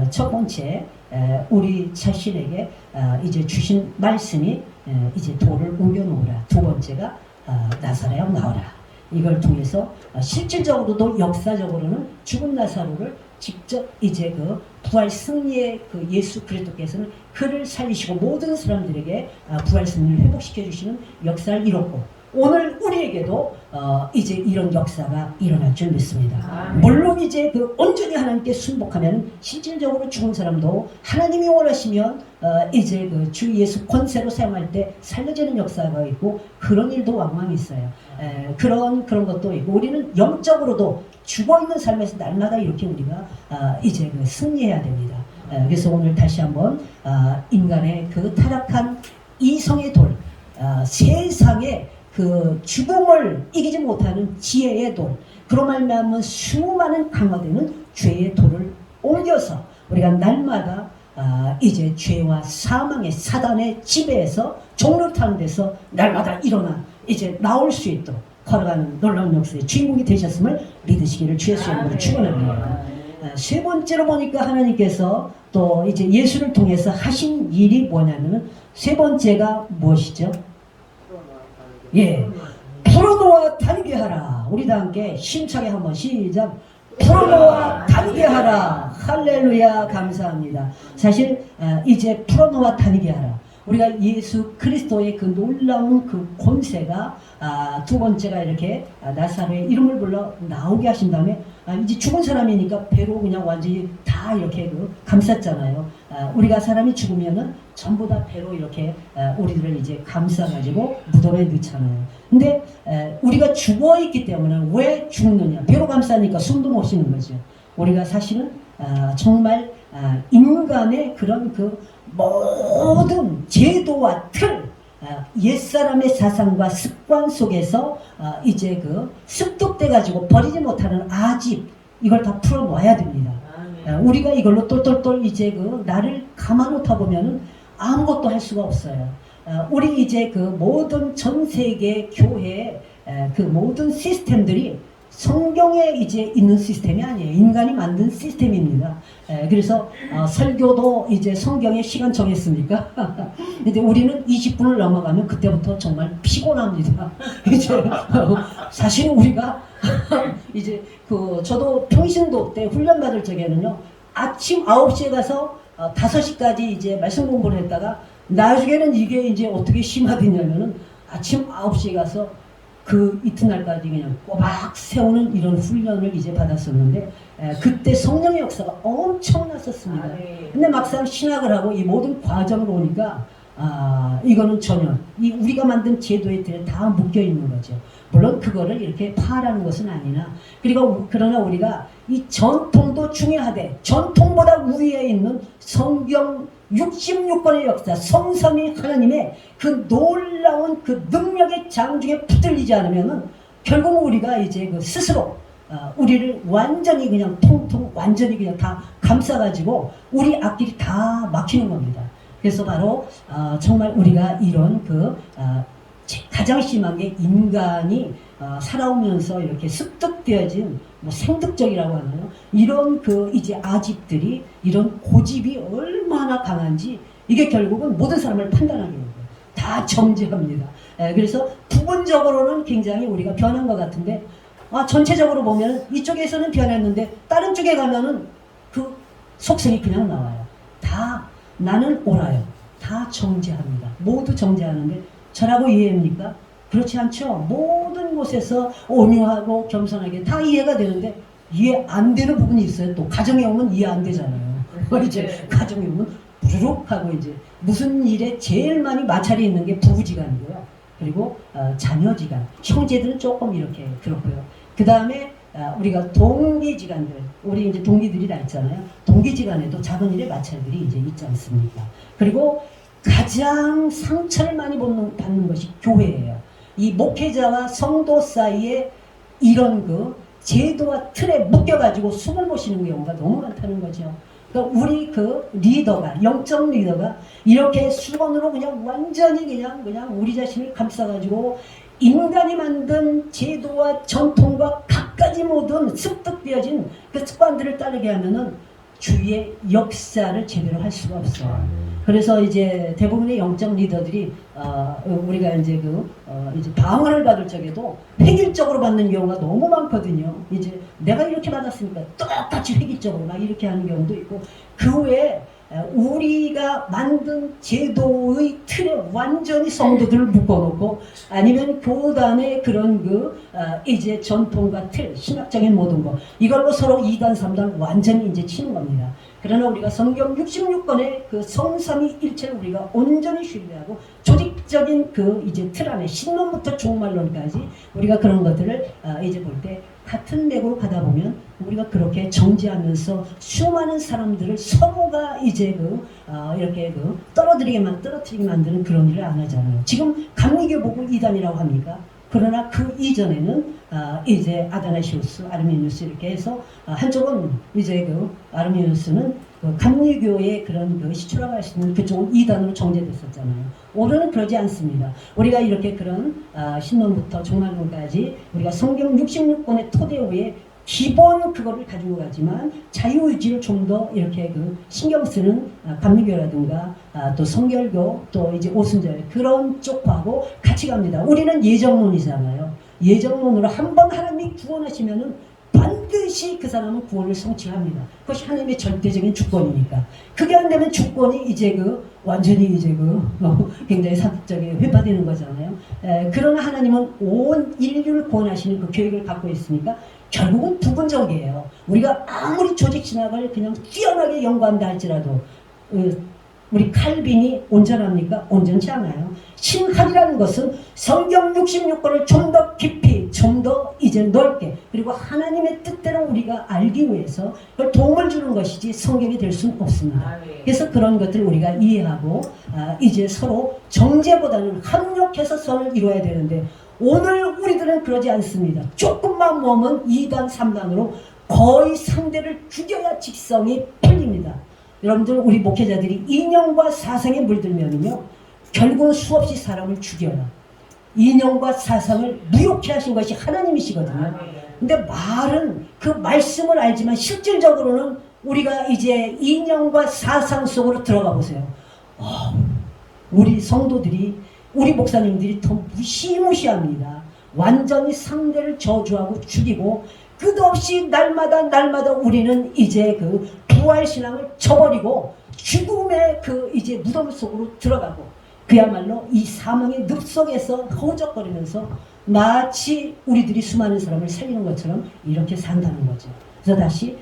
첫 번째 우리 자신에게 이제 주신 말씀이 이제 돌을 옮겨놓으라. 두 번째가 나사로야 나오라. 이걸 통해서 실질적으로도 역사적으로는 죽은 나사로를 직접 이제 부활 승리의 예수 그리스도께서는 그를 살리시고 모든 사람들에게 부활 승리를 회복시켜 주시는 역사를 이뤘고 오늘 우리에게도 이제 이런 역사가 일어날 줄 믿습니다. 물론 이제 온전히 하나님께 순복하면 실질적으로 죽은 사람도 하나님이 원하시면 이제 주 예수 권세로 사용할 때 살려지는 역사가 있고 그런 일도 왕왕 있어요. 그런 것도 있고 우리는 영적으로도 죽어있는 삶에서 날마다 이렇게 우리가 이제 승리해야 됩니다. 그래서 오늘 다시 한번 인간의 타락한 이성의 돌, 세상의 죽음을 이기지 못하는 지혜의 돌, 그로 말미암은 수많은 강화되는 죄의 돌을 옮겨서 우리가 날마다 이제 죄와 사망의 사단의 지배에서 종로 타는 데서 날마다 일어나 이제 나올 수 있도록 걸어가는 놀라운 역사의 주인공이 되셨음을 믿으시기를 주 예수 이름으로 축원합니다. 세 번째로 보니까 하나님께서 또 이제 예수를 통해서 하신 일이 뭐냐면은 세 번째가 무엇이죠? 예, 풀어놓아 다니게 하라. 우리 다 함께 힘차게 한번 시작. 풀어놓아 다니게 하라. 할렐루야, 감사합니다. 사실 이제 풀어놓아 다니게 하라. 우리가 예수 그리스도의 놀라운 권세가 두 번째가 이렇게 나사로의 이름을 불러 나오게 하신 다음에 이제 죽은 사람이니까 배로 그냥 완전히 다 이렇게 감쌌잖아요. 우리가 사람이 죽으면은 전부 다 배로 이렇게 우리들을 이제 감싸가지고 무덤에 넣잖아요. 근데 우리가 죽어있기 때문에 왜 죽느냐? 배로 감싸니까 숨도 못 쉬는 거죠. 우리가 사실은 정말 인간의 그런 모든 제도와 틀, 옛사람의 사상과 습관 속에서 이제 습득돼가지고 버리지 못하는 아집, 이걸 다 풀어놓아야 됩니다. 우리가 이걸로 똘똘똘 이제 나를 감아놓다 보면은 아무것도 할 수가 없어요. 우리 이제 모든 전 세계 교회 모든 시스템들이 성경에 이제 있는 시스템이 아니에요. 인간이 만든 시스템입니다. 그래서 설교도 이제 성경에 시간 정했으니까 근데 우리는 20분을 넘어가면 그때부터 정말 피곤합니다. 이제 사실 우리가 이제 저도 평신도 때 훈련 받을 적에는요 아침 9시에 가서 5시까지 이제 말씀 공부를 했다가 나중에는 이게 이제 어떻게 심화됐냐면은 아침 9시에 가서 이튿날까지 그냥 꼬박 세우는 이런 훈련을 이제 받았었는데 그때 성령의 역사가 엄청났었습니다. 근데 막상 신학을 하고 이 모든 과정을 보니까 이거는 전혀 우리가 만든 제도에 다 묶여 있는 거죠. 물론 그거를 이렇게 파라는 것은 아니나 그러나 우리가 이 전통도 중요하되 전통보다 위에 있는 성경 66권의 역사, 성삼위 하나님의 놀라운 능력의 장중에 붙들리지 않으면은 결국 우리가 이제 스스로 우리를 완전히 그냥 통통 완전히 그냥 다 감싸가지고 우리 앞길이 다 막히는 겁니다. 그래서 바로 정말 우리가 이런 가장 심한 게 인간이 살아오면서 이렇게 습득되어진 뭐 생득적이라고 하나요? 이런 그 이제 아집들이 이런 고집이 얼마나 강한지 이게 결국은 모든 사람을 판단하게 돼요. 다 정죄합니다. 그래서 부분적으로는 굉장히 우리가 변한 것 같은데 전체적으로 보면 이쪽에서는 변했는데 다른 쪽에 가면은 그 속성이 그냥 나와요. 다 나는 옳아요. 다 정죄합니다. 모두 정죄하는데 저라고 이해합니까? 그렇지 않죠. 모든 곳에서 온유하고 겸손하게 다 이해가 되는데 이해 안 되는 부분이 있어요. 또 가정에 오면 이해 안 되잖아요. 이제 가정에 오면 부르륵 하고 이제 무슨 일에 제일 많이 마찰이 있는 게 부부지간이고요. 그리고 자녀지간, 형제들은 조금 이렇게 그렇고요. 그 다음에 우리가 동기지간들, 우리 이제 동기들이 다 있잖아요. 동기지간에도 작은 일에 마찰들이 이제 있지 않습니까? 그리고 가장 상처를 많이 받는 것이 교회예요. 이 목회자와 성도 사이에 이런 그 제도와 틀에 묶여가지고 숨을 못 쉬는 경우가 너무 많다는 거죠. 그러니까 우리 그 리더가, 영적 리더가 이렇게 수건으로 그냥 완전히 그냥 우리 자신을 감싸가지고 인간이 만든 제도와 전통과 갖가지 모든 습득되어진 그 습관들을 따르게 하면은 주위의 역사를 제대로 할 수가 없어요. 그래서 이제 대부분의 영적 리더들이 우리가 이제 이제 방언을 받을 적에도 획일적으로 받는 경우가 너무 많거든요. 이제 내가 이렇게 받았으니까 똑같이 획일적으로 막 이렇게 하는 경우도 있고, 그 외에 우리가 만든 제도의 틀에 완전히 성도들을 묶어놓고 아니면 교단의 그런 이제 전통과 틀, 신학적인 모든 거 이걸로 서로 2단, 3단 완전히 이제 치는 겁니다. 그러나 우리가 성경 66권의 그 성삼위일체를 우리가 온전히 신뢰하고 조직적인 그 이제 틀 안에 신론부터 종말론까지 우리가 그런 것들을 이제 볼 때 같은 맥으로 가다 보면 우리가 그렇게 정지하면서 수많은 사람들을 서로가 이제 이렇게 떨어뜨리게 만드는 그런 일을 안 하잖아요. 지금 감리교 보고 이단이라고 합니까? 그러나 그 이전에는 이제 아다나시우스, 아르미니우스 이렇게 해서 한쪽은 이제 아르미니우스는 감리교의 그런 시초라고 할 수 있는 그쪽은 이단으로 정제됐었잖아요. 오늘은 그러지 않습니다. 우리가 이렇게 그런 신론부터 종말론까지 우리가 성경 66권의 토대 위에 기본 그거를 가지고 가지만 자유의지를 좀 더 이렇게 신경 쓰는 감리교라든가 또 성결교 또 이제 오순절 그런 쪽하고 같이 갑니다. 우리는 예정론이잖아요. 예정론으로 한번 하나님이 구원하시면은 반드시 그 사람은 구원을 성취합니다. 그것이 하나님의 절대적인 주권이니까. 그게 안 되면 주권이 이제 완전히 이제 굉장히 사적에 회파되는 거잖아요. 그러나 하나님은 온 인류를 구원하시는 그 계획을 갖고 있으니까 결국은 부분적이에요. 우리가 아무리 조직 신학을 그냥 뛰어나게 연구한다 할지라도 우리 칼빈이 온전합니까? 온전치 않아요. 신학이라는 것은 성경 66권을 좀 더 깊이, 좀 더 이제 넓게, 그리고 하나님의 뜻대로 우리가 알기 위해서 그걸 도움을 주는 것이지 성경이 될 수는 없습니다. 그래서 그런 것들을 우리가 이해하고 이제 서로 정죄보다는 합력해서 선을 이루어야 되는데 오늘 우리들은 그러지 않습니다. 조금만 모으면 2단, 3단으로 거의 상대를 죽여야 직성이 풀립니다. 여러분들 우리 목회자들이 이념과 사상에 물들면은요 결국은 수없이 사람을 죽여요. 이념과 사상을 무효케 하신 것이 하나님이시거든요. 근데 말은 그 말씀을 알지만 실질적으로는 우리가 이제 이념과 사상 속으로 들어가 보세요. 우리 성도들이 우리 목사님들이 더 무시무시합니다. 완전히 상대를 저주하고 죽이고 끝없이 날마다 우리는 이제 부활신앙을 쳐버리고 죽음의 이제 무덤 속으로 들어가고 그야말로 이 사망의 늪 속에서 허우적거리면서 마치 우리들이 수많은 사람을 살리는 것처럼 이렇게 산다는 거죠. 그래서 다시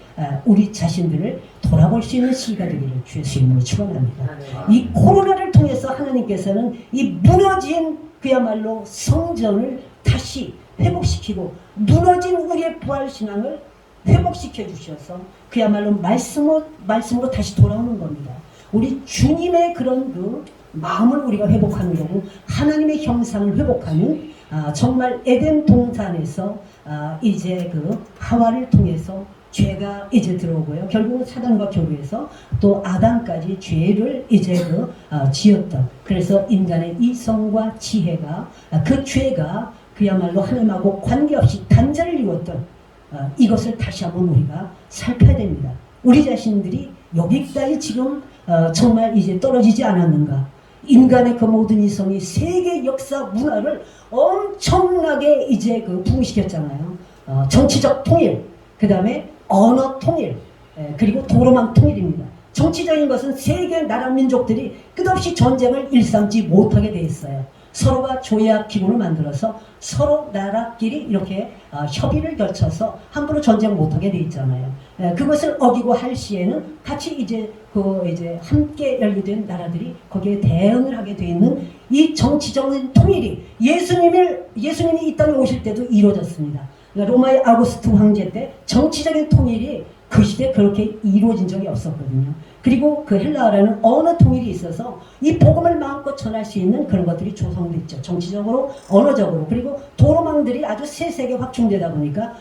우리 자신들을 돌아볼 수 있는 시기가 되기를 주의 이름으로 축원합니다. 이 코로나를 통해서 하나님께서는 이 무너진 그야말로 성전을 다시 회복시키고 무너진 우리의 부활신앙을 회복시켜 주셔서 그야말로 말씀으로 다시 돌아오는 겁니다. 우리 주님의 그런 마음을 우리가 회복하는 거고 하나님의 형상을 회복하는 정말 에덴 동산에서 이제 하와를 통해서 죄가 이제 들어오고요. 결국은 사단과 교류해서 또 아담까지 죄를 이제 지었던 그래서 인간의 이성과 지혜가 그 죄가 그야말로 하나님하고 관계없이 단절을 이뤘던 이것을 다시 한번 우리가 살펴야 됩니다. 우리 자신들이 여기까지 지금 정말 이제 떨어지지 않았는가? 인간의 그 모든 이성이 세계 역사 문화를 엄청나게 이제 부흥시켰잖아요. 정치적 통일, 그 다음에 언어 통일, 그리고 도로망 통일입니다. 정치적인 것은 세계 나라 민족들이 끝없이 전쟁을 일삼지 못하게 돼 있어요. 서로가 조약 기구를 만들어서 서로 나라끼리 이렇게 협의를 거쳐서 함부로 전쟁 못하게 돼 있잖아요. 그것을 어기고 할 시에는 같이 이제 함께 연루된 나라들이 거기에 대응을 하게 돼 있는 이 정치적인 통일이 예수님이 이 땅에 오실 때도 이루어졌습니다. 그러니까 로마의 아우구스트 황제 때 정치적인 통일이 그 시대에 그렇게 이루어진 적이 없었거든요. 그리고 그 헬라어라는 언어 통일이 있어서 이 복음을 마음껏 전할 수 있는 그런 것들이 조성됐죠. 정치적으로, 언어적으로. 그리고 도로망들이 아주 세세하게 확충되다 보니까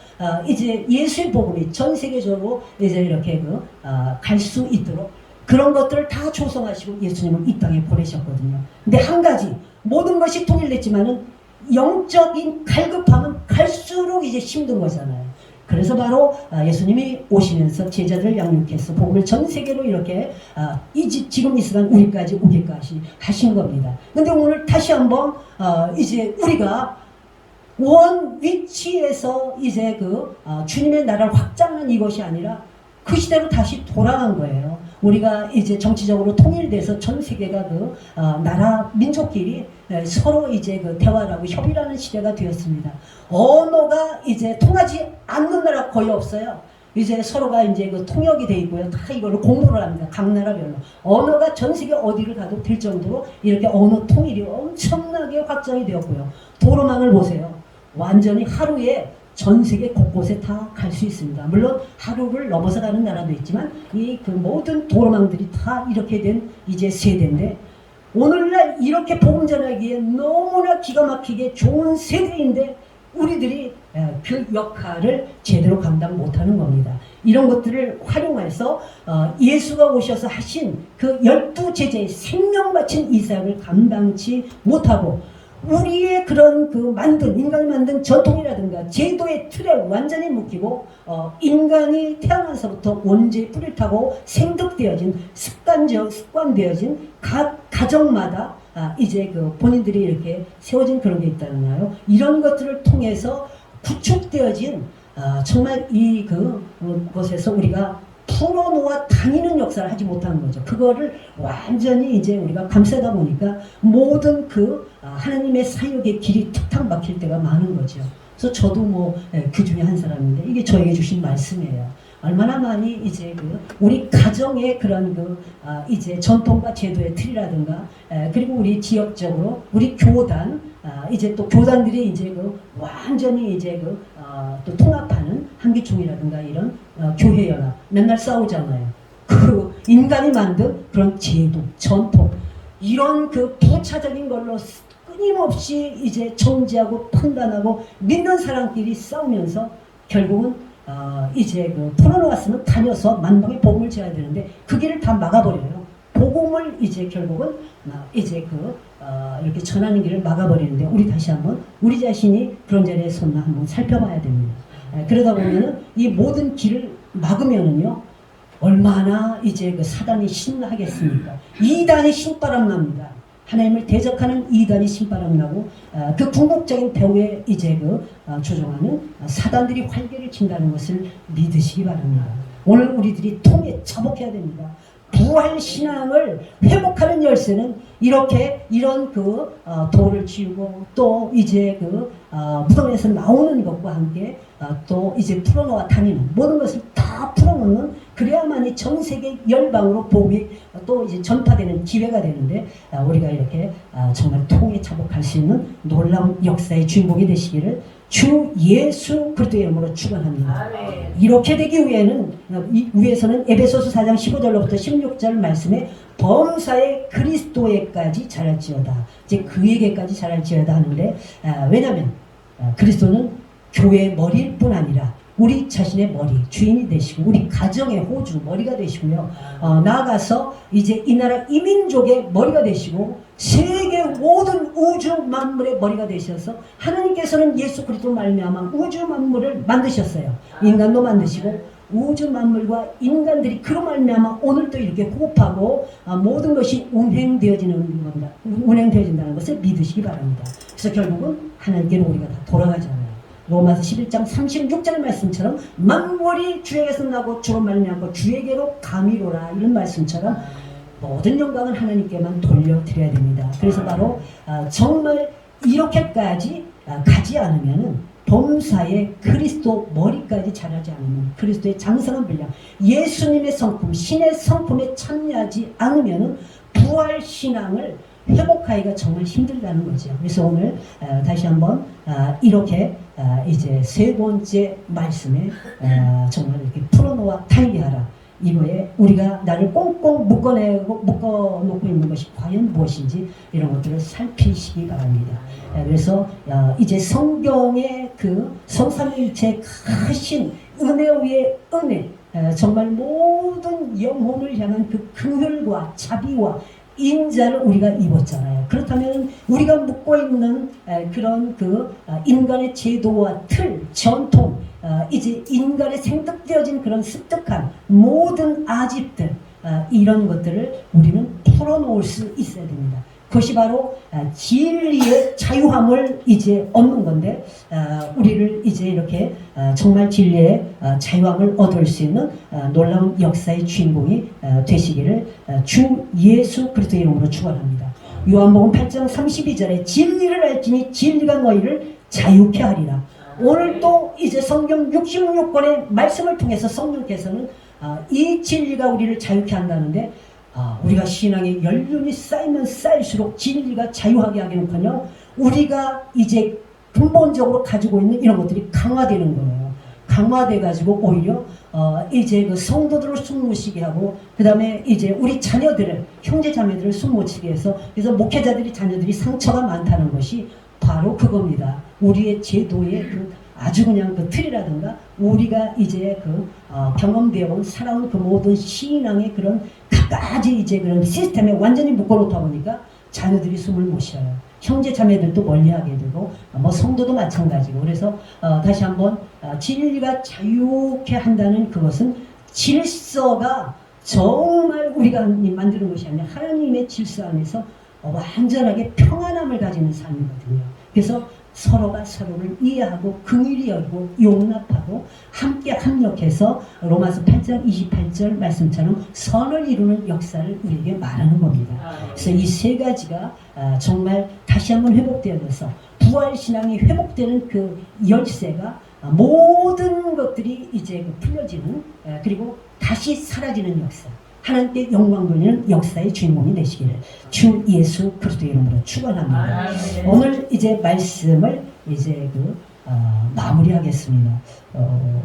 이제 예수의 복음이 전 세계적으로 이제 이렇게 갈 수 있도록 그런 것들을 다 조성하시고 예수님을 이 땅에 보내셨거든요. 근데 한 가지, 모든 것이 통일됐지만은 영적인 갈급함은 갈수록 이제 힘든 거잖아요. 그래서 바로 예수님이 오시면서 제자들을 양육해서 복음을 전 세계로 이렇게 지금 이 시간 우리까지 오기까지 하신 겁니다. 근데 오늘 다시 한번 이제 우리가 원 위치에서 이제 주님의 나라를 확장하는 이것이 아니라 그 시대로 다시 돌아간 거예요. 우리가 이제 정치적으로 통일돼서 전 세계가 나라 민족끼리 서로 이제 대화라고 협의라는 시대가 되었습니다. 언어가 이제 통하지 않는 나라 거의 없어요. 이제 서로가 이제 통역이 돼 있고요. 다 이걸로 공부를 합니다. 각 나라별로. 언어가 전 세계 어디를 가도 될 정도로 이렇게 언어 통일이 엄청나게 확장이 되었고요. 도로망을 보세요. 완전히 하루에 전 세계 곳곳에 다 갈 수 있습니다. 물론 하루를 넘어서 가는 나라도 있지만 그 모든 도로망들이 다 이렇게 된 이제 세대인데 오늘날 이렇게 복음 전하기에 너무나 기가 막히게 좋은 세대인데 우리들이 그 역할을 제대로 감당 못하는 겁니다. 이런 것들을 활용해서 예수가 오셔서 하신 그 12제자의 생명 바친 이삭을 감당치 못하고 우리의 그런 인간이 만든 전통이라든가 제도의 틀에 완전히 묶이고 인간이 태어나서부터 원죄의 뿌리를 타고 생득되어진 습관되어진 각 가정마다 이제 본인들이 이렇게 세워진 그런 게 있다나요? 이런 것들을 통해서 구축되어진 정말 것에서 우리가 풀어놓아 다니는 역사를 하지 못하는 거죠. 그거를 완전히 이제 우리가 감싸다 보니까 모든 하나님의 사역의 길이 툭탁 막힐 때가 많은 거죠. 그래서 저도 그 중에 한 사람인데 이게 저에게 주신 말씀이에요. 얼마나 많이 이제 우리 가정의 그런 이제 전통과 제도의 틀이라든가 그리고 우리 지역적으로 우리 교단 이제 또 교단들이 이제 완전히 이제 또 통합하는 한기총이라든가 이런 교회연합 맨날 싸우잖아요. 인간이 만든 그런 제도, 전통 이런 부차적인 걸로 끊임없이 이제 정지하고 판단하고 믿는 사람끼리 싸우면서 결국은 이제 풀어놓았으면 다녀서 만방의 복음을 지어야 되는데 그 길을 다 막아버려요. 복음을 이제 결국은 이제 이렇게 전하는 길을 막아버리는데 우리 다시 한번 우리 자신이 그런 자리에 섰나 한번 살펴봐야 됩니다. 그러다 보면은 이 모든 길을 막으면은요 얼마나 이제 사단이 신나하겠습니까? 이단이 신바람 납니다. 하나님을 대적하는 이단이 신바람 나고 그 궁극적인 배후에 이제 조종하는 사단들이 활개를 친다는 것을 믿으시기 바랍니다. 오늘 우리들이 통에 차복해야 됩니다. 부활 신앙을 회복하는 열쇠는 이런 돌을 지우고 또 이제 무덤에서 나오는 것과 함께 또 이제 풀어놓아 다니는 모든 것을 다 풀어놓는 그래야만이 전 세계 열방으로 복음이 또 이제 전파되는 기회가 되는데 우리가 이렇게 정말 통에 차복할 수 있는 놀라운 역사의 주인공이 되시기를 주 예수 그리스도의 이름으로 축원합니다. 이렇게 되기 위해서는 에베소서 4장 15절로부터 16절 말씀에 범사의 그리스도에까지 자랄지어다. 이제 그에게까지 자랄지어다 하는데 왜냐하면 그리스도는 교회의 머리일 뿐 아니라 우리 자신의 머리, 주인이 되시고 우리 가정의 호주, 머리가 되시고요. 나아가서 이제 이 나라 이민족의 머리가 되시고 세계 모든 우주 만물의 머리가 되셔서 하나님께서는 예수 그리스도 말미암아 우주 만물을 만드셨어요. 인간도 만드시고 우주 만물과 인간들이 그로 말미암아 오늘도 이렇게 호흡하고 모든 것이 운행되어지는 겁니다. 운행되어진다는 것을 믿으시기 바랍니다. 그래서 결국은 하나님께로 우리가 다 돌아가잖아요. 로마서 11장 36절 말씀처럼 만물이 주에게서 나고 주로 말미암고 주에게로 가미로라 이런 말씀처럼 모든 영광은 하나님께만 돌려드려야 됩니다. 그래서 바로 정말 이렇게까지 가지 않으면은 범사에 그리스도 머리까지 자라지 않으면 그리스도의 장성한 분량 예수님의 성품 신의 성품에 참여하지 않으면 부활신앙을 회복하기가 정말 힘들다는 거죠. 그래서 오늘 다시 한번 이렇게 이제 세 번째 말씀에 정말 이렇게 풀어놓아 타이하라 이거에 우리가 나를 꽁꽁 묶어놓고 있는 것이 과연 무엇인지 이런 것들을 살피시기 바랍니다. 그래서 이제 성경의 그 성삼위일체 크신 은혜 위에 은혜 정말 모든 영혼을 향한 그 긍휼과 자비와 인자를 우리가 입었잖아요. 그렇다면 우리가 묵고 있는 그런 그 인간의 제도와 틀, 전통, 이제 인간의 생득되어진 그런 습득한 모든 아집들 이런 것들을 우리는 풀어놓을 수 있어야 됩니다. 그것이 바로 진리의 자유함을 이제 얻는 건데 우리를 이제 이렇게 정말 진리의 자유함을 얻을 수 있는 놀라운 역사의 주인공이 되시기를 주 예수 그리스도의 이름으로 축원합니다. 요한복음 8장 32절에 진리를 알지니 진리가 너희를 자유케 하리라. 오늘 또 이제 성경 66권의 말씀을 통해서 성령께서는 이 진리가 우리를 자유케 한다는데 우리가 신앙의 연륜이 쌓이면 쌓일수록 진리가 자유하게 하기는커녕 우리가 이제 근본적으로 가지고 있는 이런 것들이 강화되는 거예요. 강화돼 가지고 오히려 이제 그 성도들을 숨 못 쉬게 하고 그 다음에 이제 우리 자녀들을 형제 자매들을 숨 못 쉬게 해서 그래서 목회자들이 자녀들이 상처가 많다는 것이 바로 그겁니다. 우리의 제도의 그 아주 그냥 그 틀이라든가 우리가 이제 그 경험되어 온 살아온 그 모든 신앙의 그런 갖가지 이제 그런 시스템에 완전히 묶어놓다 보니까 자녀들이 숨을 못 쉬어요. 형제 자매들도 멀리하게 되고 뭐 성도도 마찬가지고 그래서 다시 한번 진리가 자유케 한다는 그것은 질서가 정말 우리가 만드는 것이 아니라 하나님의 질서 안에서 완전하게 평안함을 가지는 삶이거든요. 그래서 서로가 서로를 이해하고 긍휼히 여기고 용납하고 함께 합력해서 로마서 8장 28절 말씀처럼 선을 이루는 역사를 우리에게 말하는 겁니다. 그래서 이 세 가지가 정말 다시 한번 회복되어서 부활신앙이 회복되는 그 열쇠가 모든 것들이 이제 풀려지는 그리고 다시 사라지는 역사 하나님께 영광 돌리는 역사의 주인공이 되시기를 주 예수 그리스도의 이름으로 축원합니다. 오늘 이제 말씀을 이제 마무리하겠습니다.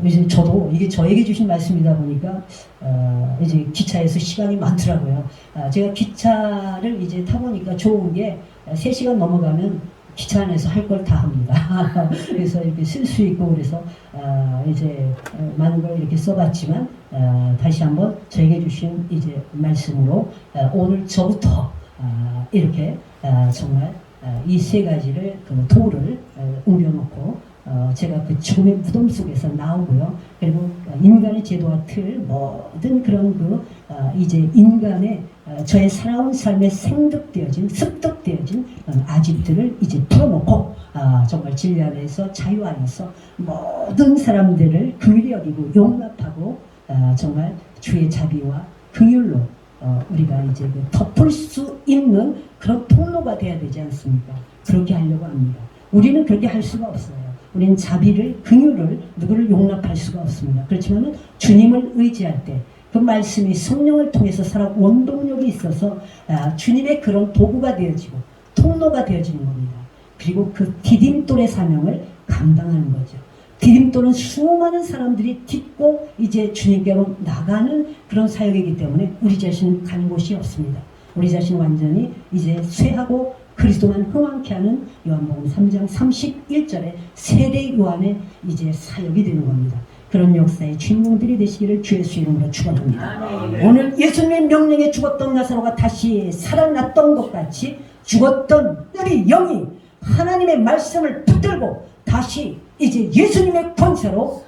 이제 저도 이게 저에게 주신 말씀이다 보니까 이제 기차에서 시간이 많더라고요. 제가 기차를 이제 타보니까 좋은 게 3시간 넘어가면 기차 안에서 할 걸 다 합니다. 그래서 이렇게 쓸 수 있고 그래서 이제 많은 걸 이렇게 써봤지만 다시 한번 저에게 주신 이제 말씀으로 오늘 저부터 이렇게 정말 이 세 가지를 그 돌을 옮겨놓고 제가 그 죽음의 무덤 속에서 나오고요. 그리고 인간의 제도와 틀 모든 그런 이제 인간의 저의 살아온 삶에 생득되어진 습득되어진 아집들을 이제 풀어놓고 정말 진리 안에서 자유 안에서 모든 사람들을 긍휼히 여기고 용납하고 정말 주의 자비와 긍휼로 우리가 이제 덮을 수 있는 그런 통로가 돼야 되지 않습니까? 그렇게 하려고 합니다. 우리는 그렇게 할 수가 없어요. 우리는 자비를 긍휼을 누구를 용납할 수가 없습니다. 그렇지만은 주님을 의지할 때 그 말씀이 성령을 통해서 살아 원동력이 있어서 주님의 그런 도구가 되어지고 통로가 되어지는 겁니다. 그리고 그 디딤돌의 사명을 감당하는 거죠. 디딤돌은 수많은 사람들이 딛고 이제 주님께로 나가는 그런 사역이기 때문에 우리 자신은 가는 곳이 없습니다. 우리 자신 완전히 이제 쇠하고 그리스도만 흥왕케 하는 요한복음 3장 31절에 세례 요한의 이제 사역이 되는 겁니다. 그런 역사의 주인공들이 되시기를 주 예수 이름으로 축원합니다. 오늘 예수님의 명령에 죽었던 나사로가 다시 살아났던 것 같이 죽었던 우리 영이 하나님의 말씀을 붙들고 다시 이제 예수님의 권세로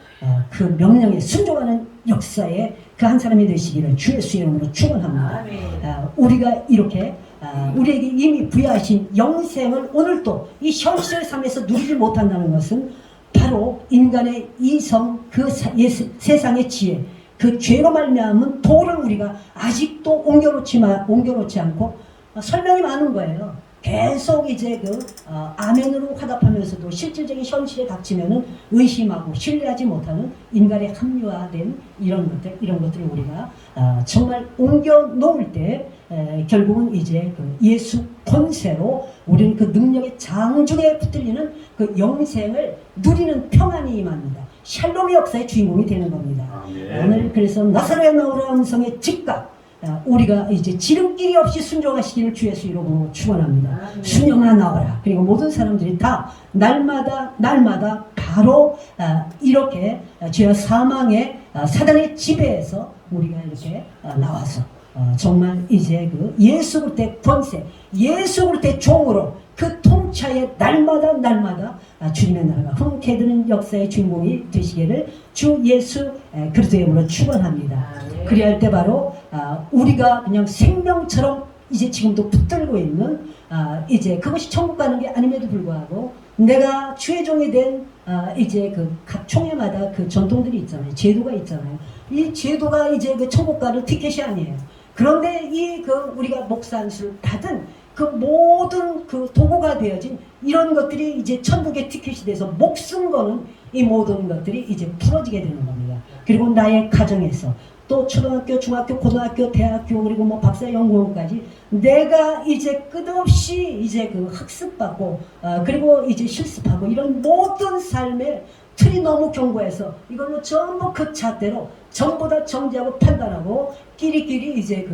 그 명령에 순종하는 역사에 그 한 사람이 되시기를 주 예수 이름으로 축원합니다. 우리가 이렇게 우리에게 이미 부여하신 영생을 오늘도 이 현실 삶에서 누리지 못한다는 것은 바로 인간의 이성, 그 세상의 지혜, 그 죄로 말미암은 도를 우리가 아직도 옮겨놓지 않고 설명이 많은 거예요. 계속 이제 아멘으로 화답하면서도 실질적인 현실에 닥치면은 의심하고 신뢰하지 못하는 인간의 합리화된 이런 것들을 우리가 정말 옮겨 놓을 때 결국은 이제 예수 권세로 우리는 그 능력의 장중에 붙들리는 그 영생을 누리는 평안이 임합니다. 샬롬의 역사의 주인공이 되는 겁니다. 오늘 그래서 나사로의 나오라 음성의 즉각 우리가 이제 지름길이 없이 순종하시기를 주 예수 이름으로 축원합니다. 순영아 나와라. 그리고 모든 사람들이 다 날마다 바로 이렇게 죄와 사망의 사단의 지배에서 우리가 이렇게 나와서 정말 이제 그 예수 그리스도의 권세, 예수 그리스도의 종으로 그 통치하에 날마다 주님의 나라가 흥케 드는 역사의 주인공이 되시기를 주 예수 그리스도의 이름으로 축원합니다. 그리할 때 바로 우리가 그냥 생명처럼 이제 지금도 붙들고 있는 이제 그것이 천국 가는 게 아님에도 불구하고 내가 주의 종이 된 이제 그 각 총회마다 그 전통들이 있잖아요. 제도가 있잖아요. 이 제도가 이제 그 천국 가는 티켓이 아니에요. 그런데 우리가 목사 안수를 받은 그 모든 그 도구가 되어진 이런 것들이 이제 천국의 티켓이 돼서 목숨 거는 이 모든 것들이 이제 풀어지게 되는 겁니다. 그리고 나의 가정에서 또 초등학교, 중학교, 고등학교, 대학교 그리고 뭐 박사 연구원까지 내가 이제 끝없이 이제 그 학습받고 그리고 이제 실습하고 이런 모든 삶의 틀이 너무 견고해서 이걸로 전부 그 잣대로 전부 다 정지하고 판단하고 끼리끼리 이제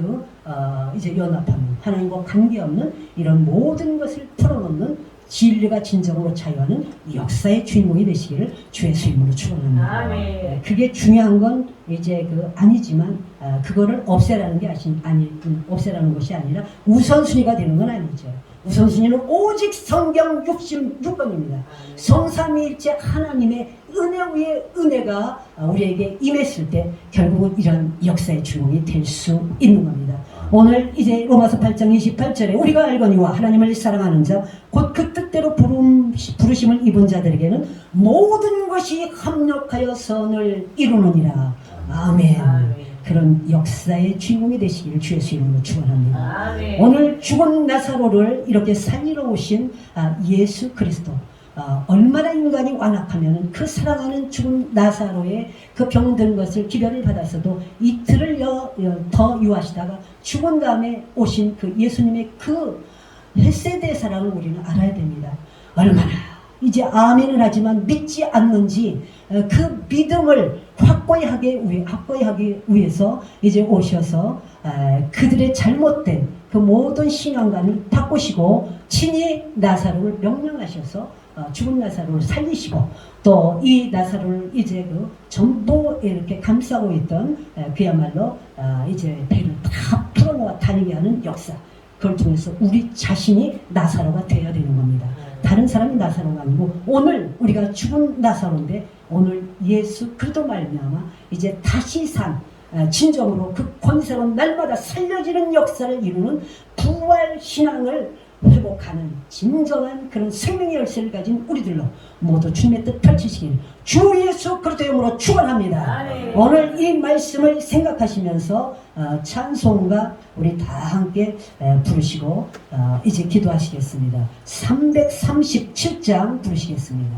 이제 연합하는 하나님과 관계없는 이런 모든 것을 풀어놓는 진리가 진정으로 자유하는 역사의 주인공이 되시기를 주의 수임으로 축원합니다. 그게 중요한 건 이제 아니지만 그거를 없애라는 것이 아니라 우선순위가 되는 건 아니죠. 우선순위는 오직 성경 66권입니다. 성삼위일체 하나님의 은혜 위에 은혜가 우리에게 임했을 때 결국은 이런 역사의 주인공이 될 수 있는 겁니다. 오늘 이제 로마서 8장 28절에 우리가 알거니와 하나님을 사랑하는 자 곧 그 뜻대로 부르심을 입은 자들에게는 모든 것이 합력하여 선을 이루느니라. 아멘. 그런 역사의 주인공이 되시기를 주의 이름으로 축원합니다. 오늘 죽은 나사로를 이렇게 살리러 오신 예수 그리스도 얼마나 인간이 완악하면 그 사랑하는 죽은 나사로의 그 병든 것을 기별을 받았어도 이틀을 더 유하시다가 죽은 다음에 오신 그 예수님의 그 헬세대의 사랑을 우리는 알아야 됩니다. 얼마나 이제 아멘을 하지만 믿지 않는지 그 믿음을 확고히 하기 위해서 이제 오셔서 그들의 잘못된 그 모든 신앙관을 바꾸시고 친히 나사로를 명령하셔서 죽은 나사로를 살리시고 또 이 나사로를 이제 전부 이렇게 감싸고 있던 그야말로 이제 배를 다 풀어놓아 다니게 하는 역사, 그걸 통해서 우리 자신이 나사로가 되어야 되는 겁니다. 다른 사람이 나사로가 아니고 오늘 우리가 죽은 나사로인데 오늘 예수 그리스도 말미암아 이제 다시 산 진정으로 그 권세로 날마다 살려지는 역사를 이루는 부활 신앙을 회복하는 진정한 그런 생명의 열쇠를 가진 우리들로 모두 주님의 뜻 펼치시길 주 예수 그리스도의 이름으로 축원합니다. 오늘 이 말씀을 생각하시면서 찬송가 우리 다 함께 부르시고 이제 기도하시겠습니다. 337장 부르시겠습니다.